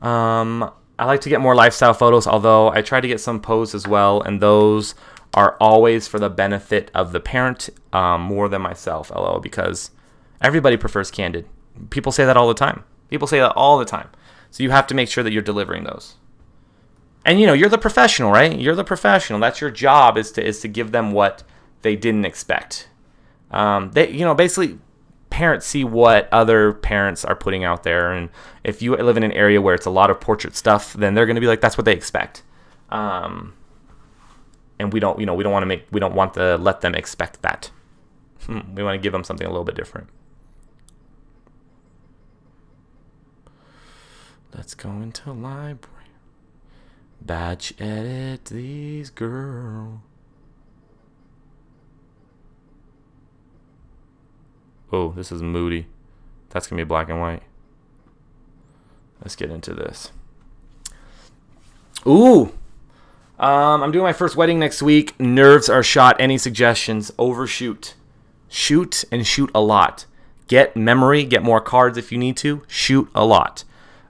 I like to get more lifestyle photos, although I try to get some pose as well, and those are always for the benefit of the parent more than myself, LO, because everybody prefers candid. People say that all the time. People say that all the time. So you have to make sure that you're delivering those. And you know, you're the professional, right? You're the professional. That's your job, is to give them what they didn't expect. Basically, parents see what other parents are putting out there, and if you live in an area where it's a lot of portrait stuff, then they're going to be like, that's what they expect. And we don't want to let them expect that. We want to give them something a little bit different. Let's go into library. Batch edit these girls. Oh, this is moody. That's going to be black and white. Let's get into this. Ooh. I'm doing my first wedding next week. Nerves are shot. Any suggestions? Overshoot. Shoot and shoot a lot. Get memory. Get more cards if you need to. Shoot a lot.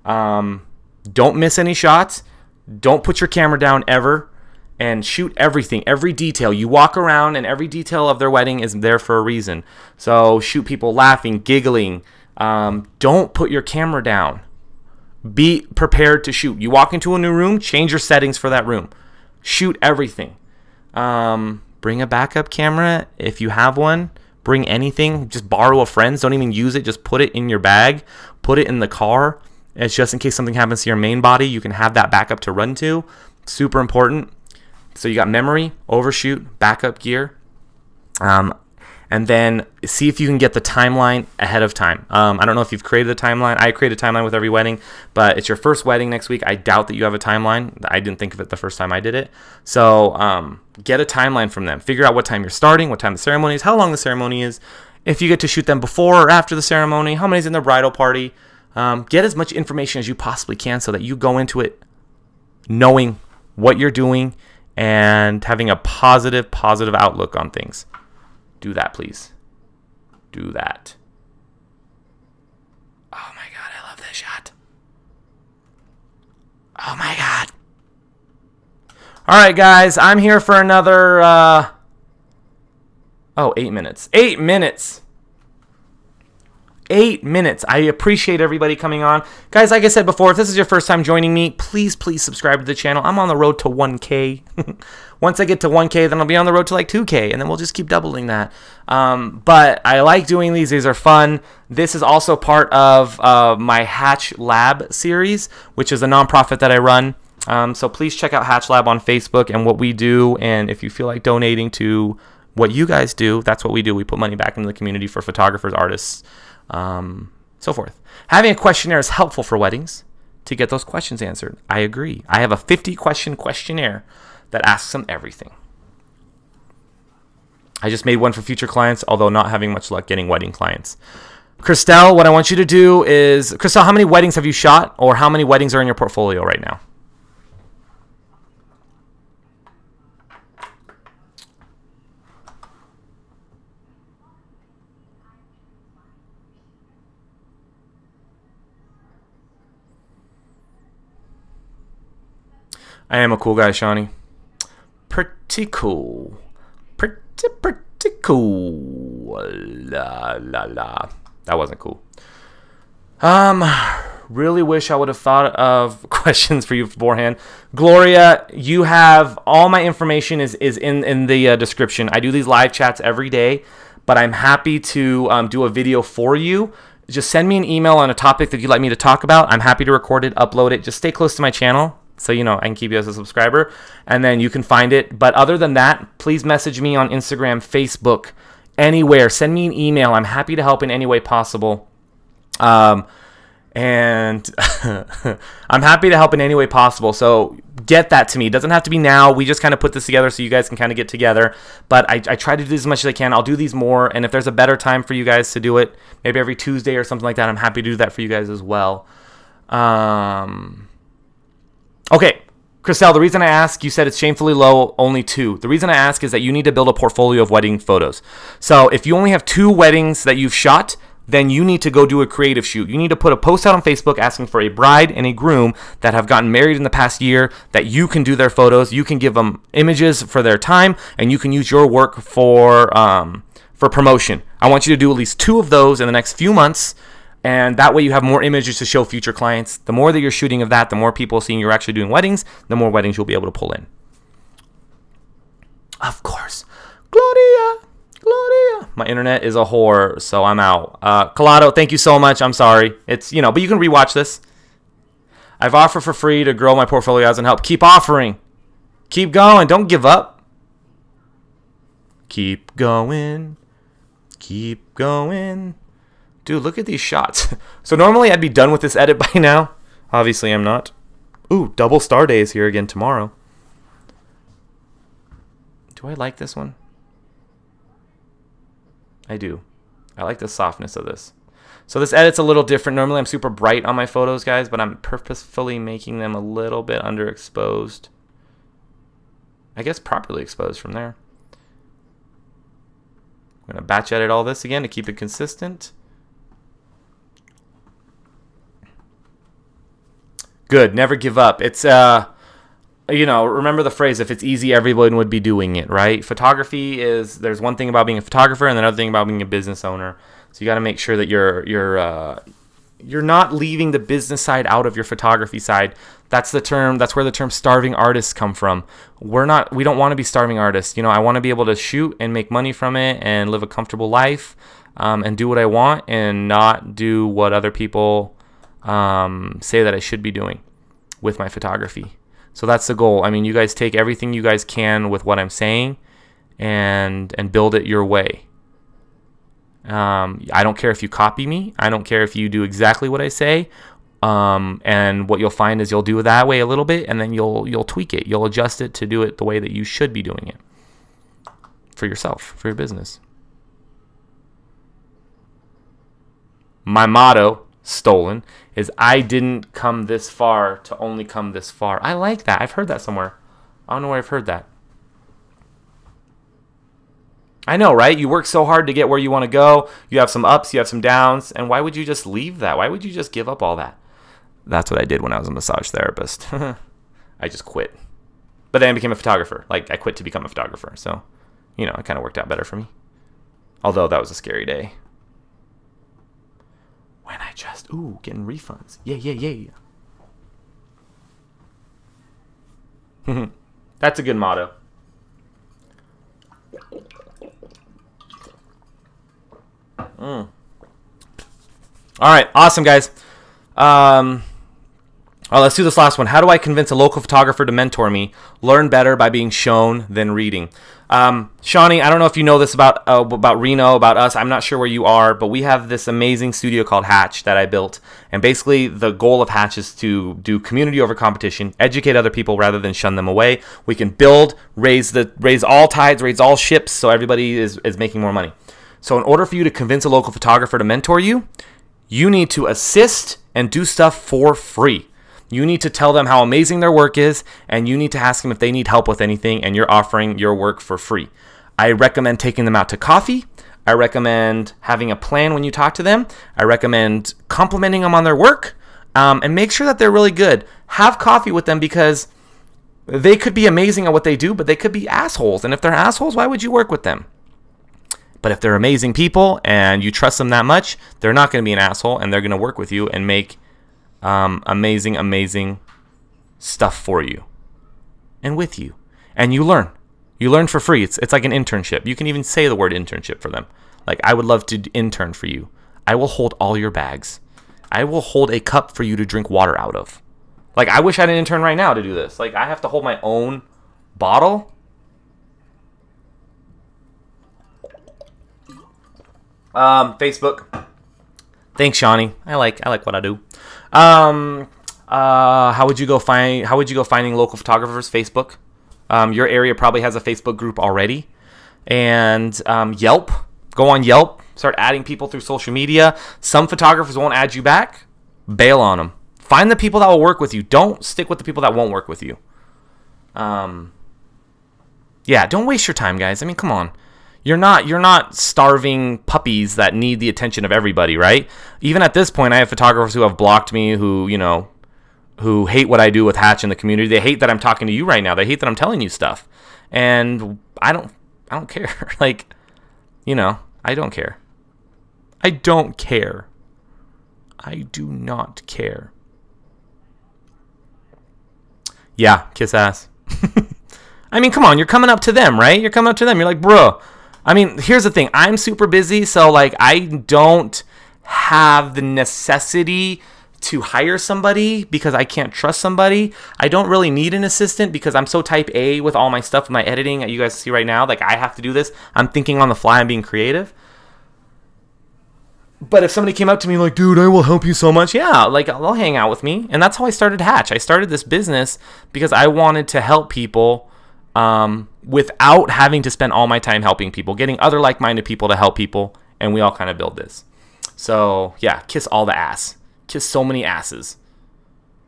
Don't miss any shots. Don't put your camera down ever. And shoot everything, every detail. You walk around and every detail of their wedding is there for a reason. So shoot people laughing, giggling. Don't put your camera down. Be prepared to shoot. You walk into a new room, change your settings for that room. Shoot everything. Bring a backup camera if you have one. Bring anything. Just borrow a friend's. Don't even use it. Just put it in your bag. Put it in the car. It's just in case something happens to your main body, you can have that backup to run to. Super important. So you got memory, overshoot, backup gear. And then see if you can get the timeline ahead of time. I don't know if you've created a timeline. I create a timeline with every wedding, but it's your first wedding next week. I doubt that you have a timeline. I didn't think of it the first time I did it. So get a timeline from them. Figure out what time you're starting, what time the ceremony is, how long the ceremony is, if you get to shoot them before or after the ceremony, how many's in their bridal party. Get as much information as you possibly can so that you go into it knowing what you're doing and having a positive outlook on things. Do that, please. Do that. Oh my God, I love this shot. Oh my God. All right, guys, I'm here for another, 8 minutes. 8 minutes. 8 minutes. I appreciate everybody coming on. Guys, like I said before, if this is your first time joining me, please subscribe to the channel. I'm on the road to 1K. Once I get to 1K, then I'll be on the road to like 2K, and then we'll just keep doubling that. But I like doing these. These are fun. This is also part of my Hatch Lab series, which is a nonprofit that I run. So please check out Hatch Lab on Facebook and what we do. And if you feel like donating to what you guys do, that's what we do. We put money back into the community for photographers, artists, so forth. Having a questionnaire is helpful for weddings to get those questions answered. I agree. I have a 50-question questionnaire that asks them everything. I just made one for future clients, although not having much luck getting wedding clients. Christelle, what I want you to do is, Christelle, how many weddings have you shot, or how many weddings are in your portfolio right now? I am a cool guy, Shawnee. Pretty cool. Pretty cool. La la la. That wasn't cool. Really wish I would have thought of questions for you beforehand. Gloria, you have all my information is in the description. I do these live chats every day, but I'm happy to do a video for you. Just send me an email on a topic that you'd like me to talk about. I'm happy to record it, upload it. Just stay close to my channel, so you know I can keep you as a subscriber, and then you can find it. But other than that, please message me on Instagram, Facebook, anywhere. Send me an email. I'm happy to help in any way possible. And I'm happy to help in any way possible. So get that to me. It doesn't have to be now. We just kind of put this together so you guys can kind of get together. But I try to do as much as I can. I'll do these more. And if there's a better time for you guys to do it, maybe every Tuesday or something like that, I'm happy to do that for you guys as well. Okay, Christelle, the reason I ask, you said it's shamefully low, only 2. The reason I ask is that you need to build a portfolio of wedding photos. So if you only have 2 weddings that you've shot, then you need to go do a creative shoot. You need to put a post out on Facebook asking for a bride and a groom that have gotten married in the past year, that you can do their photos, you can give them images for their time, and you can use your work for promotion. I want you to do at least 2 of those in the next few months. And that way you have more images to show future clients. The more that you're shooting of that, the more people seeing you're actually doing weddings, the more weddings you'll be able to pull in. Of course. Gloria. My internet is a whore, so I'm out. Colado, thank you so much. I'm sorry. It's, but you can rewatch this. I've offered for free to grow my portfolio and help. Keep offering. Keep going. Don't give up. Keep going. Keep going. Dude, look at these shots. So normally I'd be done with this edit by now. Obviously I'm not. Ooh, double star day is here again tomorrow. Do I like this one? I do. I like the softness of this. So this edit's a little different. Normally I'm super bright on my photos, guys, but I'm purposefully making them a little bit underexposed. I guess properly exposed from there. I'm going to batch edit all this again to keep it consistent. Good. Never give up. It's, remember the phrase, if it's easy, everyone would be doing it, right? Photography is, there's one thing about being a photographer and another thing about being a business owner. So you got to make sure that you're you're not leaving the business side out of your photography side. That's where the term starving artists come from. We don't want to be starving artists. You know, I want to be able to shoot and make money from it and live a comfortable life, and do what I want and not do what other people say that I should be doing with my photography. So that's the goal. I mean, you guys take everything you guys can with what I'm saying and build it your way. I don't care if you copy me. I don't care if you do exactly what I say. And what you'll find is you'll do it that way a little bit, and then you'll tweak it. You'll adjust it to do it the way that you should be doing it for yourself, for your business. My motto, stolen, is I didn't come this far to only come this far. I like that. I've heard that somewhere. I don't know where I've heard that. I know, right? You work so hard to get where you want to go. You have some ups, you have some downs, and why would you just leave that? Why would you just give up all that? That's what I did when I was a massage therapist. I just quit. But then I became a photographer. Like, I quit to become a photographer. So, you know, it kind of worked out better for me. Although that was a scary day. When I just, getting refunds. Yeah. That's a good motto. All right, awesome, guys. Let's do this last one. How do I convince a local photographer to mentor me? Learn better by being shown than reading. Shawnee, I don't know if you know this about Reno, about us. I'm not sure where you are, but we have this amazing studio called Hatch that I built. And basically, the goal of Hatch is to do community over competition, educate other people rather than shun them away. We can build, raise all tides, raise all ships, so everybody is making more money. So in order for you to convince a local photographer to mentor you, you need to assist and do stuff for free. You need to tell them how amazing their work is, and you need to ask them if they need help with anything, and you're offering your work for free. I recommend taking them out to coffee. I recommend having a plan when you talk to them. I recommend complimenting them on their work, and make sure that they're really good. Have coffee with them because they could be amazing at what they do, but they could be assholes. And if they're assholes, why would you work with them? But if they're amazing people and you trust them that much, they're not going to be an asshole, and they're going to work with you and make amazing stuff for you and with you. And you learn for free. It's like an internship. You can even say the word internship for them. Like, I would love to intern for you. I will hold all your bags. I will hold a cup for you to drink water out of. Like, I wish I had an intern right now to do this. Like, I have to hold my own bottle. Facebook. Thanks, Shawnee. I like what I do. How would you go finding local photographers? Facebook. Your area probably has a Facebook group already. And Yelp. Go on Yelp. Start adding people through social media. Some photographers won't add you back. Bail on them. Find the people that will work with you. Don't stick with the people that won't work with you. Yeah, don't waste your time, guys. I mean, come on. You're not starving puppies that need the attention of everybody, right? Even at this point, I have photographers who have blocked me, who hate what I do with Hatch in the community. They hate that I'm talking to you right now. They hate that I'm telling you stuff. And I don't care. Like, I don't care. I don't care. I do not care. Yeah, kiss ass. I mean, come on, you're coming up to them, right? You're coming up to them. You're like, bro. I mean, here's the thing. I'm super busy, so like I don't have the necessity to hire somebody because I can't trust somebody. I don't really need an assistant because I'm so type A with all my stuff, my editing that you guys see right now. Like, I have to do this. I'm thinking on the fly. I'm being creative. But if somebody came up to me like, dude, I will help you so much. Yeah, like, they'll hang out with me. And that's how I started Hatch. I started this business because I wanted to help people without having to spend all my time helping people, getting other like-minded people to help people, and we all kind of build this. So, yeah, kiss all the ass. Kiss so many asses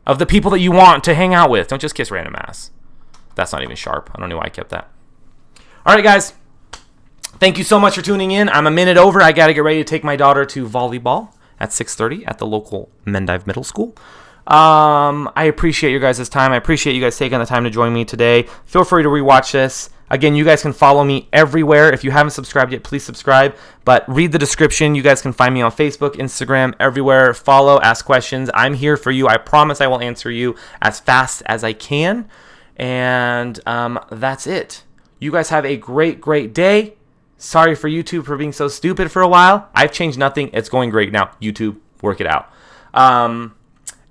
of the people that you want to hang out with. Don't just kiss random ass. That's not even sharp. I don't know why I kept that. All right, guys. Thank you so much for tuning in. I'm a minute over. I got to get ready to take my daughter to volleyball at 6:30 at the local Mendive Middle School. I appreciate your guys' time. I appreciate you guys taking the time to join me today. Feel free to rewatch this. Again, you guys can follow me everywhere. If you haven't subscribed yet, please subscribe. But read the description. You guys can find me on Facebook, Instagram, everywhere. Follow, ask questions. I'm here for you. I promise I will answer you as fast as I can. And that's it. You guys have a great, great day. Sorry for YouTube for being so stupid for a while. I've changed nothing. It's going great now. YouTube, work it out.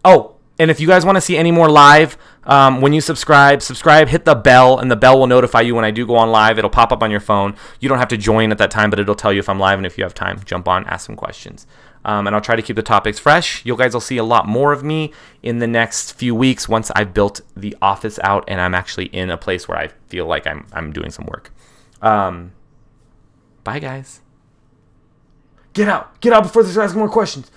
Oh, and if you guys want to see any more live, when you subscribe, hit the bell, and the bell will notify you when I do go on live. It'll pop up on your phone. You don't have to join at that time, but it'll tell you if I'm live, and if you have time, jump on, ask some questions. And I'll try to keep the topics fresh. You guys will see a lot more of me in the next few weeks once I've built the office out and I'm actually in a place where I feel like I'm doing some work. Bye, guys. Get out before they start asking more questions.